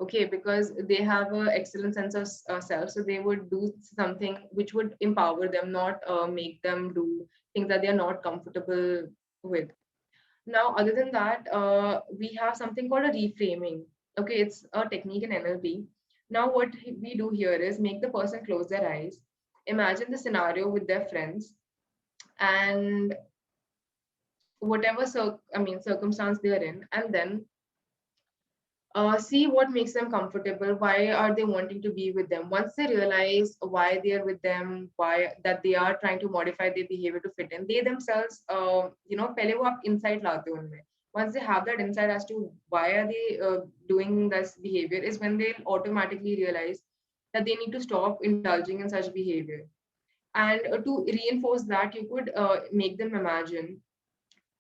Okay, because they have an excellent sense of self, so they would do something which would empower them, not make them do things that they are not comfortable with. Now, other than that, we have something called a reframing. Okay, it's a technique in NLP. Now, what we do here is make the person close their eyes, imagine the scenario with their friends, and whatever circumstance they are in, and then see what makes them comfortable. Why are they wanting to be with them? Once they realize why they are with them, why that they are trying to modify their behavior to fit in, they themselves, पहले वो आप insight लाते हो उनमें. Once they have that insight as to why are they doing this behavior, is when they automatically realize that they need to stop indulging in such behavior. And to reinforce that, you could make them imagine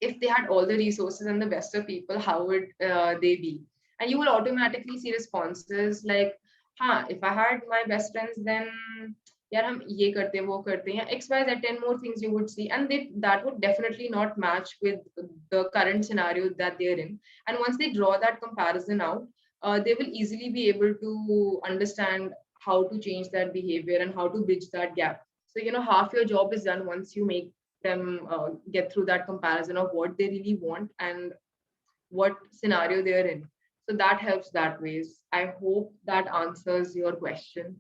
if they had all the resources and the best of people, how would they be? And you will automatically see responses like, हाँ, if I had my best friends, then यार हम ये करते वो करते हैं XYZ, 10 more things you would see, and that would definitely not match with the current scenario that they're in. And once they draw that comparison out, they will easily be able to understand how to change that behavior and how to bridge that gap. So half your job is done once you make them get through that comparison of what they really want and what scenario they're in. So that helps that ways. I hope that answers your question.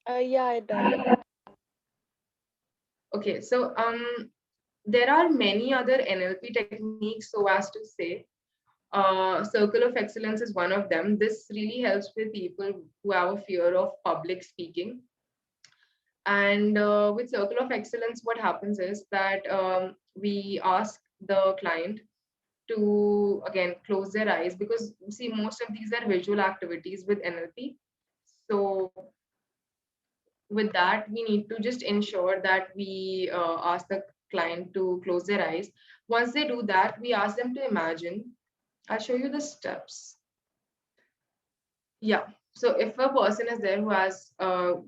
Yeah, it does. Okay, so there are many other NLP techniques, so as to say. Circle of excellence is one of them. This really helps with people who have a fear of public speaking. And with circle of excellence, what happens is that we ask the client to again close their eyes, because see, most of these are visual activities with NLP. So with that, we need to just ensure that we ask the client to close their eyes. Once they do that, we ask them to imagine. I'll show you the steps. Yeah. So if a person is there who has,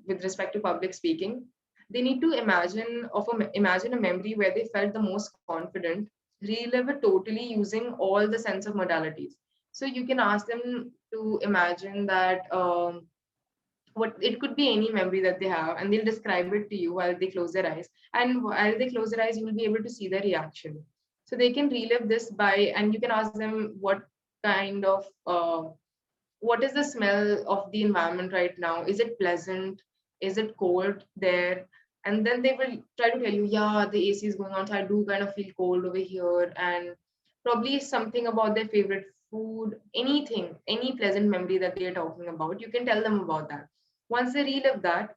with respect to public speaking, they need to imagine a memory where they felt the most confident, relive it totally using all the sense of modalities. So you can ask them to imagine that what it could be any memory that they have, and they'll describe it to you while they close their eyes. And while they close their eyes, you will be able to see their reaction. So they can relive this by, and you can ask them kind of what is the smell of the environment right now? Is it pleasant? Is it cold there? And then they will try to tell you, yeah, the AC is going on, so I do kind of feel cold over here. And probably something about their favorite food, anything, any pleasant memory that they are talking about, you can tell them about that. Once they relive that,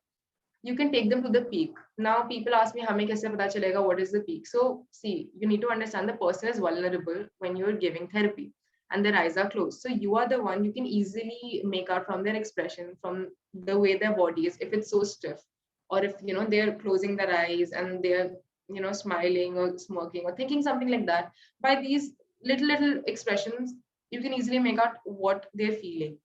you can take them to the peak. Now people ask me, hame kaise pata chalega, what is the peak? So see, you need to understand the person is vulnerable when you're giving therapy and their eyes are closed. So you are the one, you can easily make out from their expression, from the way their body is, if it's so stiff, or if they're closing their eyes and they're smiling or smirking or thinking something like that. By these little expressions, you can easily make out what they're feeling,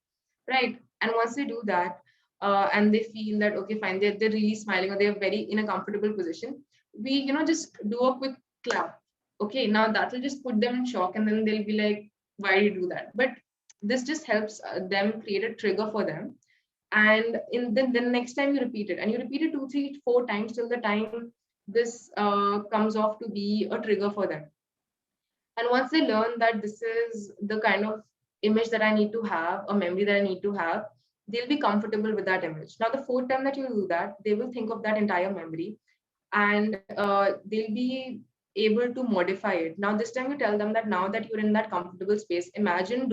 right? And once they do that, and they feel that okay fine, they're really smiling or they're very in a comfortable position, we just do a quick clap. Okay, now that will just put them in shock, and then they'll be like, why do you do that? But this just helps them create a trigger for them. And in the next time you repeat it, and you repeat it 2 3 4 times till the time this comes off to be a trigger for them. And once they learn that this is the kind of image that I need to have, a memory that I need to have, they'll be comfortable with that image. Now, the fourth time that you do that, they will think of that entire memory, and they'll be able to modify it. Now, this time you tell them that now that you're in that comfortable space, imagine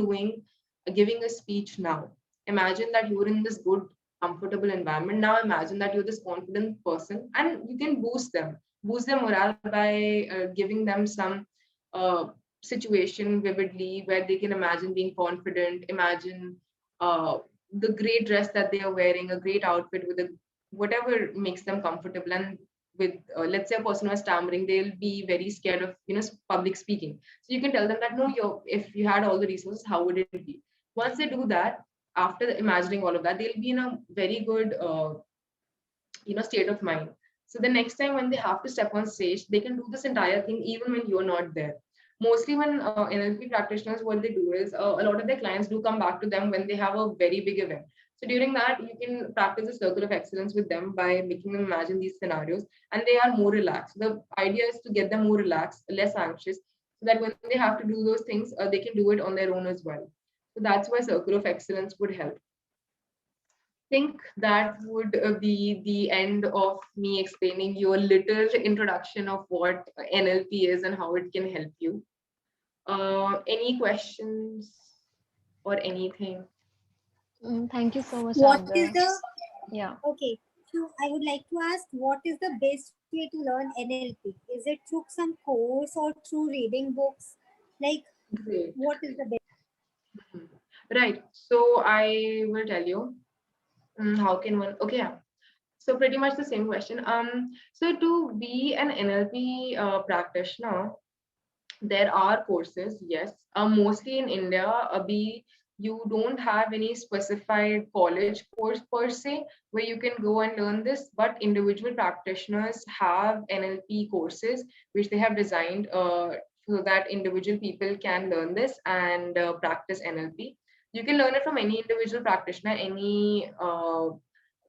giving a speech now. Imagine that you're in this good, comfortable environment. Now, imagine that you're this confident person, and you can boost their morale by giving them some uh, situation vividly where they can imagine being confident, imagine uh, the great dress that they are wearing, a great outfit with a whatever makes them comfortable. And with let's say a person who is stammering, they'll be very scared of public speaking. So you can tell them that no, if you had all the resources, how would it be? Once they do that, after imagining all of that, they'll be in a very good state of mind. So the next time when they have to step on stage, they can do this entire thing even when you're not there. Mostly when NLP practitioners, what they do is a lot of their clients do come back to them when they have a very big event. So during that, you can practice a circle of excellence with them by making them imagine these scenarios, and they are more relaxed. The idea is to get them more relaxed, less anxious, so that when they have to do those things, they can do it on their own as well. So that's why circle of excellence would help. Think that would be the end of me explaining you a little introduction of what NLP is and how it can help you. Any questions or anything? Thank you so much, What is Abra. the Yeah. okay? So I would like to ask, what is the best way to learn NLP? Is it through some course or through reading books? Like, Great. what is the best? Right. So I will tell you. How can one? Okay. Yeah. So pretty much the same question. So to be an NLP practitioner, there are courses, yes. Mostly in India, you don't have any specified college course per se where you can go and learn this, but individual practitioners have NLP courses which they have designed so that individual people can learn this and practice NLP. You can learn it from any individual practitioner, any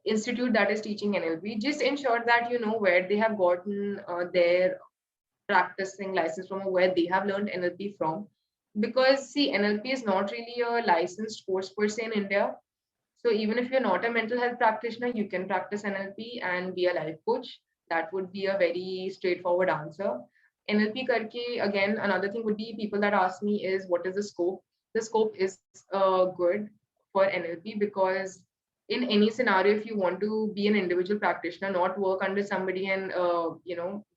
institute that is teaching NLP. Just ensure that you know where they have gotten their practicing license from, or where they have learned NLP from. because see, NLP is not really a licensed course per se in India. So even if you're not a mental health practitioner, you can practice NLP and be a life coach. That would be a very straightforward answer. NLP karke, again, another thing would be people that ask me is what is the scope? The scope is good for NLP because in any scenario, if you want to be an individual practitioner, not work under somebody and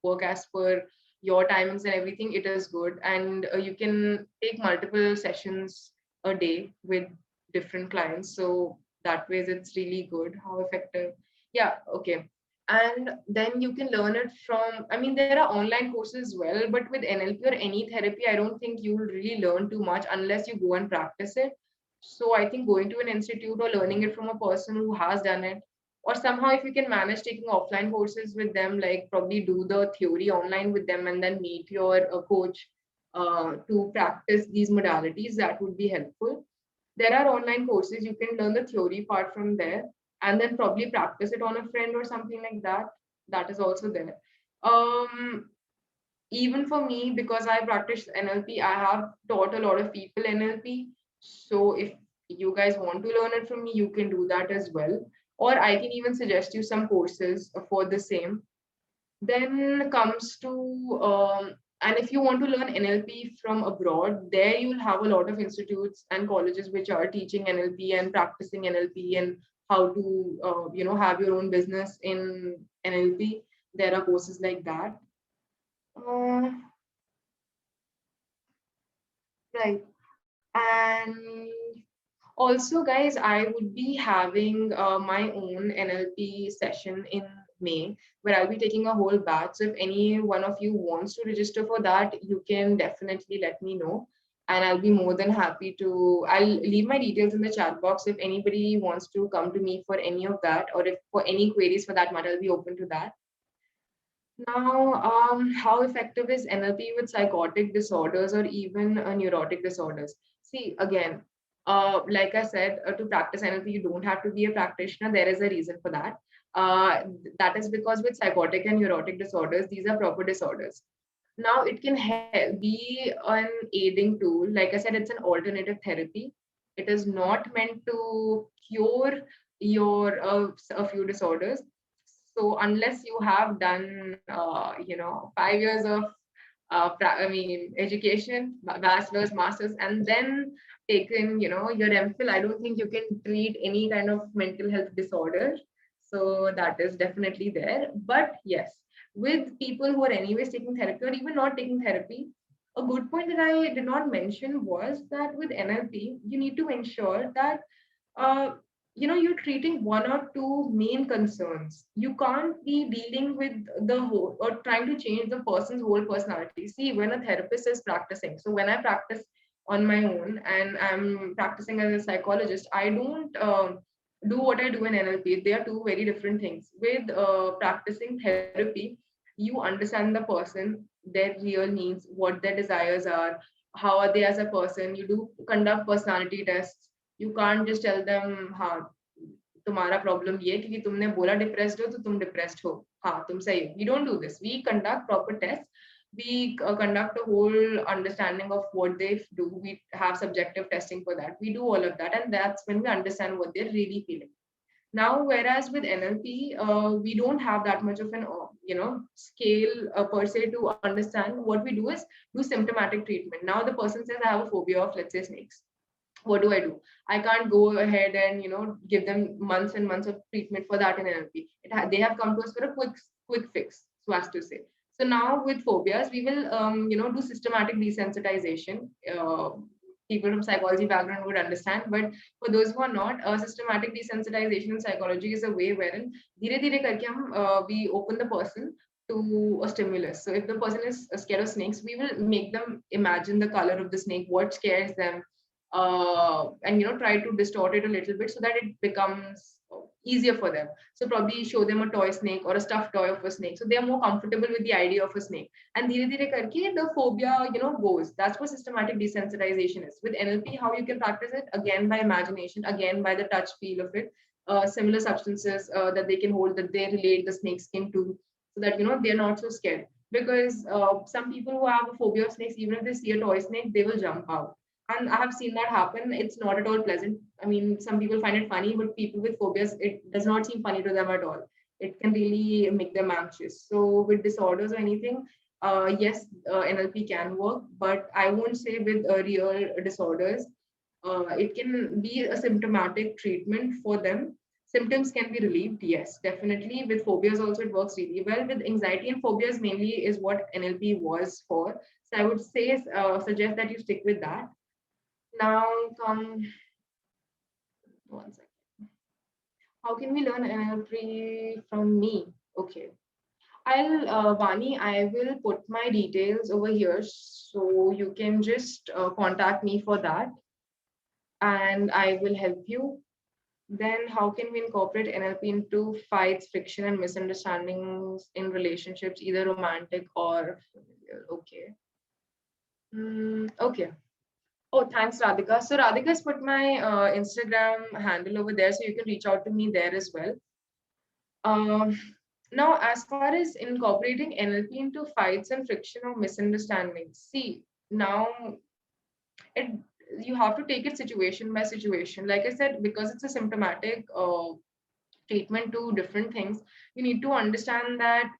work as per your timings and everything, it is good. And you can take multiple sessions a day with different clients. So that ways it's really good. How effective? Yeah, okay. And then you can learn it from, I mean, there are online courses as well, but with NLP or any therapy, I don't think you will really learn too much unless you go and practice it. So I think going to an institute or learning it from a person who has done it, or somehow if you can manage taking offline courses with them, like probably do the theory online with them and then meet your coach to practice these modalities, that would be helpful. There are online courses, you can learn the theory part from there and then probably practice it on a friend or something like that. That is also there. um Even for me, because I practice NLP, I have taught a lot of people NLP. So if you guys want to learn it from me, you can do that as well, or I can even suggest you some courses for the same. Then comes to and if you want to learn NLP from abroad, there you'll have a lot of institutes and colleges which are teaching NLP and practicing NLP and how to have your own business in NLP. There are courses like that. uh, right. And also, guys, I would be having my own NLP session in May where I'll be taking a whole batch. So if any one of you wants to register for that, you can definitely let me know. And I'll be more than happy to. I'll leave my details in the chat box. If anybody wants to come to me for any of that, or if for any queries for that matter, I'll be open to that. Now, how effective is NLP with psychotic disorders or even neurotic disorders? See, again, like I said, to practice NLP, you don't have to be a practitioner. There is a reason for that. That is because with psychotic and neurotic disorders, these are proper disorders. Now, it can be an aiding tool. Like I said, it's an alternative therapy. It is not meant to cure your a few disorders. So unless you have done 5 years of I mean education, bachelor's, master's, and then taken your MPhil, I don't think you can treat any kind of mental health disorder. So that is definitely there. But yes, with people who are anyways taking therapy or even not taking therapy, a good point that I did not mention was that with NLP, you need to ensure that uh, you're treating one or two main concerns. You can't be dealing with the whole or trying to change the person's whole personality. See, when a therapist is practicing, so when I practice on my own and I'm practicing as a psychologist, I don't do what I do in NLP. They are two very different things. With practicing therapy, you understand the person, their real needs, what their desires are, how are they as a person. You do conduct personality tests. You can't just tell them, हाँ तुम्हारा problem ये है क्योंकि तुमने बोला depressed हो तो तुम डिप्रेस्ड हो, हाँ तुम सही हो. We don't do this. We conduct proper tests. We conduct a whole understanding of what they do. We have subjective testing for that. We do all of that, and that's when we understand what they're really feeling. Now, whereas with NLP, we don't have that much of an scale per se to understand. What we do is do symptomatic treatment. Now the person says, I have a phobia of, let's say, snakes. What do I do? I can't go ahead and give them months and months of treatment for that in NLP. They have come to us for a quick fix, so as to say. So now with phobias, we will do systematic desensitization. People from psychology background would understand, but for those who are not, systematic desensitization in psychology is a way wherein धीरे धीरे करके we open the person to a stimulus. So if the person is scared of snakes, we will make them imagine the color of the snake, what scares them, and try to distort it a little bit so that it becomes easier for them. So probably show them a toy snake or a stuffed toy of a snake, so they are more comfortable with the idea of a snake. And dheere dheere karke the phobia goes. That's what systematic desensitization is. With NLP, how you can practice it? Again by imagination, again by the touch feel of it, similar substances that they can hold, that they relate the snake skin to, so that they're not so scared. because some people who have a phobia of snakes, even if they see a toy snake, they will jump out. And I have seen that happen. It's not at all pleasant. I mean, some people find it funny, but people with phobias, it does not seem funny to them at all. It can really make them anxious. So with disorders or anything, yes, NLP can work, but I won't say with real disorders. It can be a symptomatic treatment for them. Symptoms can be relieved, yes, definitely. With phobias also it works really well. With anxiety and phobias mainly is what NLP was for. So I would say, suggest that you stick with that. Now come one second. How can we learn NLP from me? Okay. Vani, I will put my details over here so you can just contact me for that and I will help you. Then, how can we incorporate NLP into fights, friction, and misunderstandings in relationships, either romantic or familiar? Okay. Okay. Oh, thanks, Radhika. So, Radhika has put my Instagram handle over there, so you can reach out to me there as well. Um, Now, as far as incorporating NLP into fights and friction or misunderstandings, see, now it you have to take it situation by situation. Like I said, because it's a symptomatic treatment to different things, you need to understand that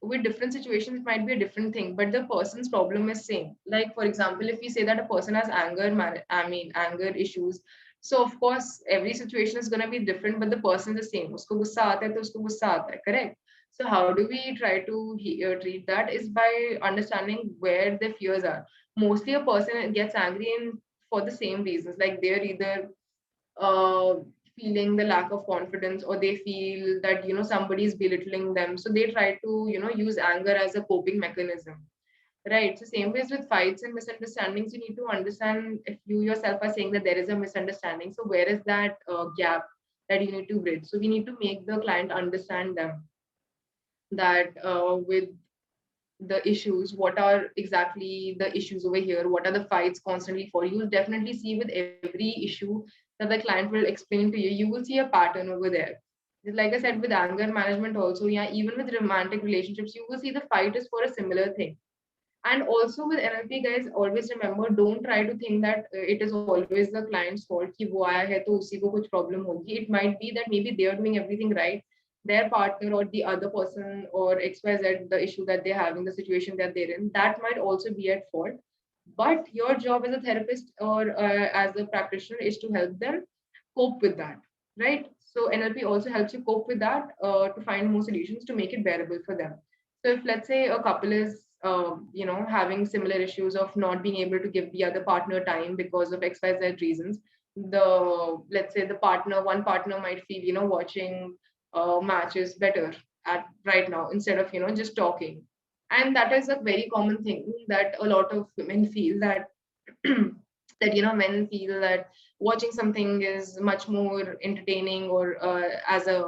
with different situations it might be a different thing, but the person's problem is same. Like for example, if we say that a person has anger issues, so of course every situation is going to be different, but the person is the same. Usko gussa aata hai to usko gussa aata hai, correct? So how do we try to treat that is by understanding where the fears are. Mostly a person gets angry in for the same reasons, like they're either uh, feeling the lack of confidence, or they feel that somebody's belittling them, so they try to use anger as a coping mechanism, right? So same ways with fights and misunderstandings, you need to understand if you yourself are saying that there is a misunderstanding, so where is that gap that you need to bridge. So we need to make the client understand them that with the issues, what are exactly the issues over here, what are the fights constantly for. You'll definitely see with every issue that the client will explain to you, you will see a pattern over there. Like I said, with anger management also, yeah, even with romantic relationships, you will see the fight is for a similar thing. And also with NLP, guys, always remember, don't try to think that it is always the client's fault कि वो आया है तो उसी को कुछ problem होगी. It might be that maybe they are doing everything right. Their partner or the other person or XYZ, the issue that they're having, the situation that they're in, that might also be at fault. But your job as a therapist or as a practitioner is to help them cope with that, right? So NLP also helps you cope with that to find more solutions to make it bearable for them. So if let's say a couple is having similar issues of not being able to give the other partner time because of XYZ reasons, let's say one partner might feel watching matches better at right now instead of just talking. And that is a very common thing that a lot of women feel that that men feel that watching something is much more entertaining or as a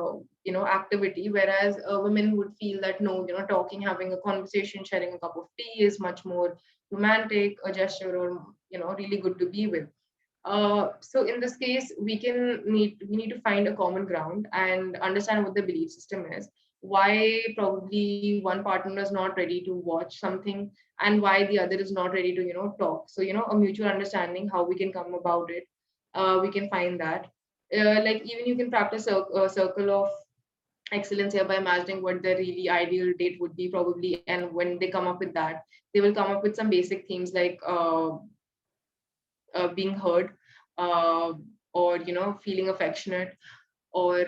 activity, whereas women would feel that no, talking, having a conversation, sharing a cup of tea is much more romantic, a gesture, or really good to be with. So in this case, we need to find a common ground and understand what the belief system is. Why probably one partner is not ready to watch something, and why the other is not ready to talk. So a mutual understanding, how we can come about it. We can find that. Like even you can practice a circle of excellence here by imagining what their really ideal date would be probably, and when they come up with that, they will come up with some basic themes like being heard, uh, or feeling affectionate, or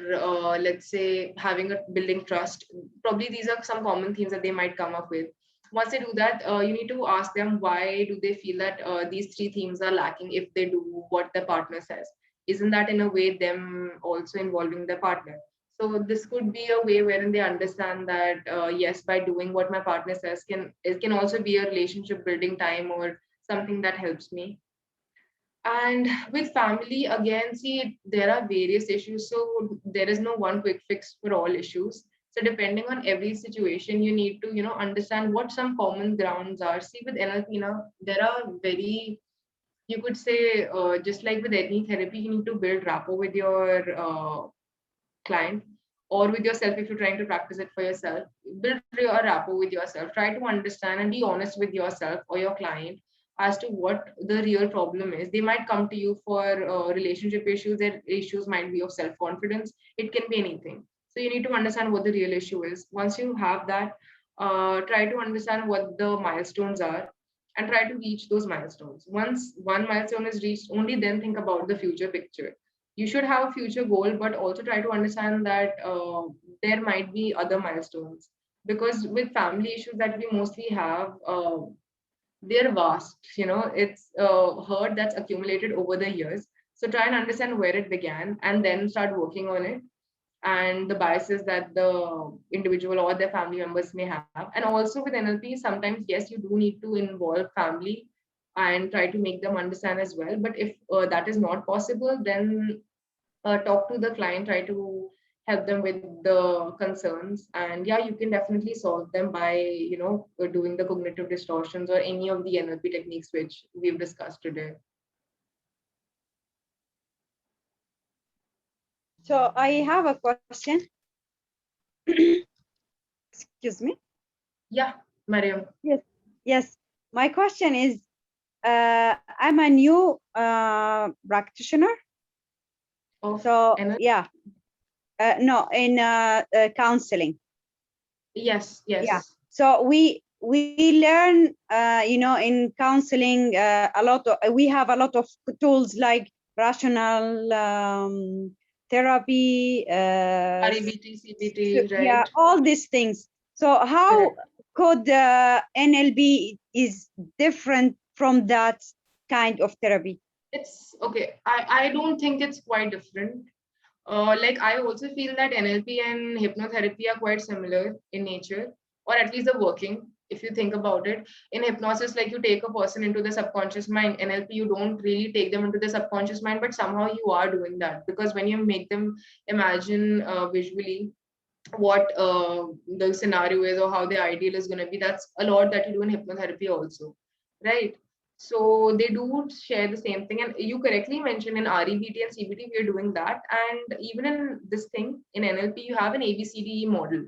let's say having a building trust. Probably these are some common themes that they might come up with. Once they do that, you need to ask them why do they feel that these three themes are lacking if they do what the partner says. Isn't that in a way them also involving their partner? So this could be a way wherein they understand that yes, by doing what my partner says, it can also be a relationship building time or something that helps me. And with family, again, see, there are various issues. So there is no one quick fix for all issues. So depending on every situation, you need to, understand what some common grounds are. See, with NLP, now, there are you could say, just like with any therapy, you need to build rapport with your client. or with yourself if you're trying to practice it for yourself. Build a rapport with yourself. Try to understand and be honest with yourself or your client as to what the real problem is. They might come to you for relationship issues. Their issues might be of self confidence. It can be anything. So you need to understand what the real issue is. Once you have that, try to understand what the milestones are and try to reach those milestones. Once one milestone is reached, only then think about the future picture. You should have a future goal, but also try to understand that there might be other milestones, because with family issues that we mostly have, they're vast. It's hurt that's accumulated over the years. So try and understand where it began and then start working on it, and the biases that the individual or their family members may have. And also with NLP, sometimes, yes, you do need to involve family and try to make them understand as well. But if that is not possible, then talk to the client, try to help them with the concerns. And yeah, you can definitely solve them by, doing the cognitive distortions or any of the NLP techniques which we've discussed today. So I have a question. Excuse me. Yeah, Mariam. Yes. My question is, I'm a new practitioner. Of So NLP? yeah, no, in counseling. Yes. Yeah. So we learn, in counseling, a lot of, we have a lot of tools like rational therapy, REBT, CBT, yeah, right? all these things. So how could NLP is different from that kind of therapy? It's okay. I don't think it's quite different. Like I also feel that NLP and hypnotherapy are quite similar in nature, or at least the working. If you think about it, in hypnosis, like you take a person into the subconscious mind. NLP, you don't really take them into the subconscious mind, but somehow you are doing that, because when you make them imagine visually what the scenario is or how the ideal is going to be, that's a lot that you do in hypnotherapy also, right? So they do share the same thing, and you correctly mentioned in REBT and CBT we are doing that. And even in this thing in NLP, you have an ABCDE model,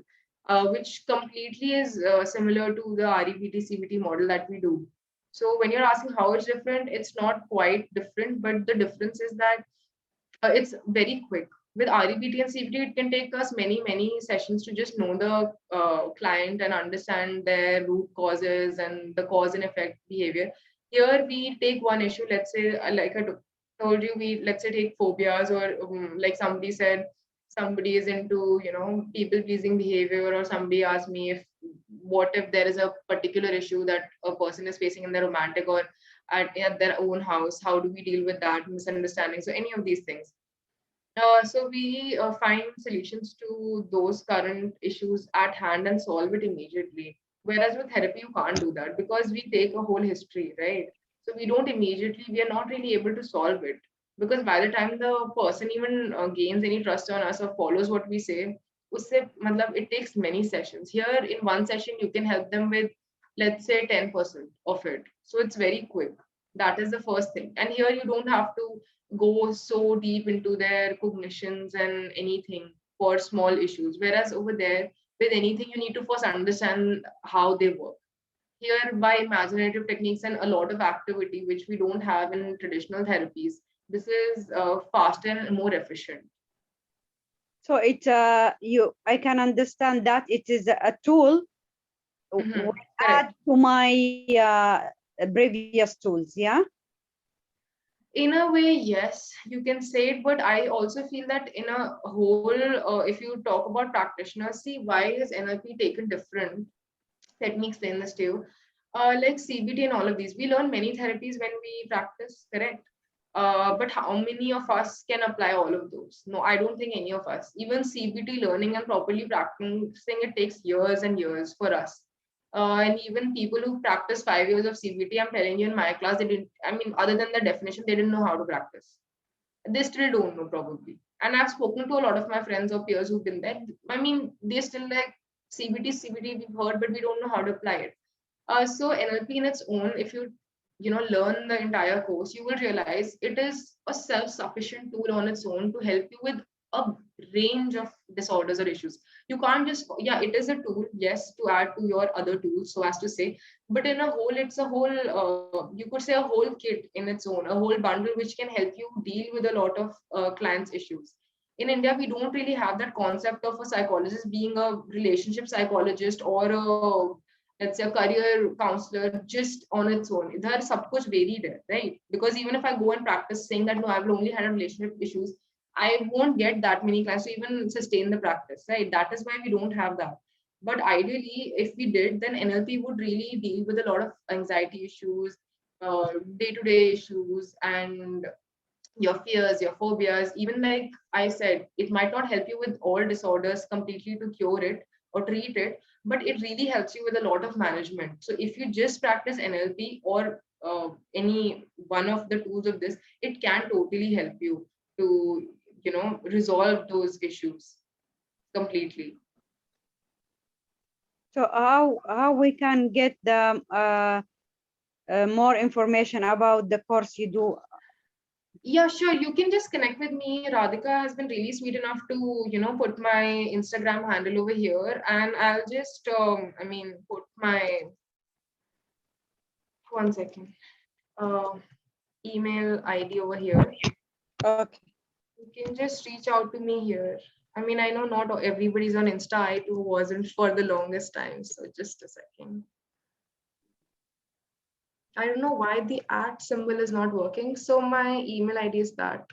which completely is similar to the REBT CBT model that we do. So when you're asking how it's different, it's not quite different, but the difference is that it's very quick. With REBT and CBT, it can take us many, many sessions to just know the client and understand their root causes and the cause and effect behavior. Here, we take one issue, let's say, like told you, we let's say take phobias, or like somebody said, somebody is into, people pleasing behavior, or somebody asked me if what if there is a particular issue that a person is facing in their romantic or at their own house, how do we deal with that misunderstanding? So any of these things, so we find solutions to those current issues at hand and solve it immediately. Whereas with therapy, you can't do that, because we take a whole history, right? So we don't immediately, we are not really able to solve it, because by the time the person even gains any trust on us or follows what we say, usse, matlab, it takes many sessions. Here in one session, you can help them with, let's say, 10% of it. So it's very quick. That is the first thing. And here you don't have to go so deep into their cognitions and anything for small issues. Whereas over there, with anything, you need to first understand how they work. Here, by imaginative techniques and a lot of activity, which we don't have in traditional therapies, this is faster and more efficient. So it I can understand that it is a tool will add Correct. to my previous tools, yeah. In a way, yes, you can say it, but I also feel that in a whole, if you talk about practitioners, see, why is NLP taken different? Let me explain this to you. Like CBT and all of these, we learn many therapies when we practice, correct? But how many of us can apply all of those? No, I don't think any of us. Even CBT learning and properly practicing it takes years and years for us. And even people who practice 5 years of CBT, I'm telling you, in my class, they didn't, I mean, other than the definition, they didn't know how to practice. They still don't know, probably. And I've spoken to a lot of my friends or peers who've been there. I mean, they still like CBT, we've heard, but we don't know how to apply it. So NLP in its own, if you learn the entire course, you will realize it is a self-sufficient tool on its own to help you with a range of disorders or issues. You can't just, yeah, it is a tool, yes, to add to your other tools, so as to say, but in a whole, it's a whole, you could say a whole kit in its own, a whole bundle which can help you deal with a lot of clients' issues. In India, we don't really have that concept of a psychologist being a relationship psychologist or a, let's say, a career counselor just on its own. There is sab kuch varied hai, right? Because even if I go and practice saying that no, I've only had a relationship issues, I won't get that many clients to even sustain the practice, right? That is why we don't have that. But ideally, if we did, then NLP would really deal with a lot of anxiety issues, day-to-day issues, and your fears, your phobias. Even like I said, it might not help you with all disorders completely to cure it or treat it, but it really helps you with a lot of management. So if you just practice NLP or any one of the tools of this, it can totally help you to, resolve those issues completely. So how we can get the more information about the course you do? Yeah, sure. You can just connect with me. Radhika has been really sweet enough to, put my Instagram handle over here, and I'll just, put my, one second, uh, email ID over here. Okay. You can just reach out to me here. I mean, I know not everybody's on Insta. I too wasn't for the longest time. So just a second. I don't know why the @ symbol is not working. So my email ID is that.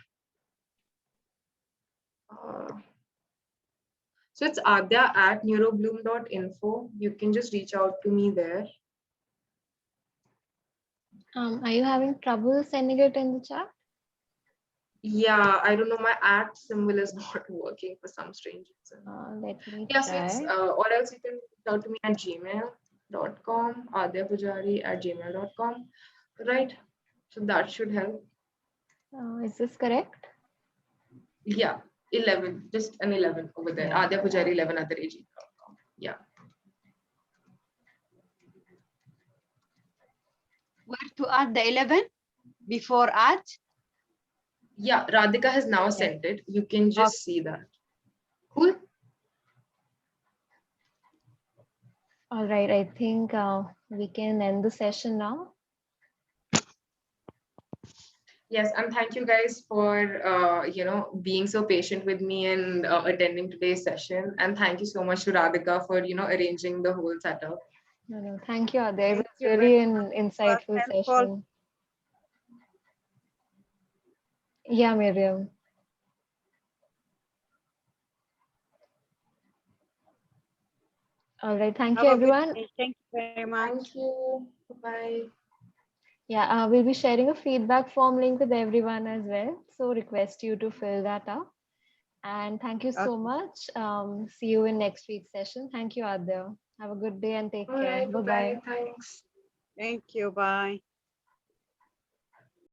Uh, So it's adya@neurobloom.info. You can just reach out to me there. Are you having trouble sending it in the chat? Yeah, I don't know. My @ symbol is not working for some strange reason. Let me Yeah, so it's, try. or else you can reach out to me at gmail.com, adyapujari@gmail.com. Right. So that should help. Is this correct? Yeah, 11, just an 11 over there. Yeah. adyapujari11@gmail.com. Yeah. Where to add the 11 before add? Yeah, Radhika has now sent it. You can just see that. Cool. All right. I think we can end the session now. Yes, and thank you guys for being so patient with me and attending today's session. And thank you so much to Radhika for arranging the whole setup. No, thank you, Adya. It Thank was you really very an much. insightful Helpful. session. Yeah, Miriam. All right. Thank you, Have a good everyone. day. Thank you very much. Thank you. Bye. Yeah, we'll be sharing a feedback form link with everyone as well. So request you to fill that up. And thank you so Okay. much. See you in next week's session. Thank you, Adya. Have a good day and take All care. right. Bye-bye. Bye. Thanks. Thank you. Bye.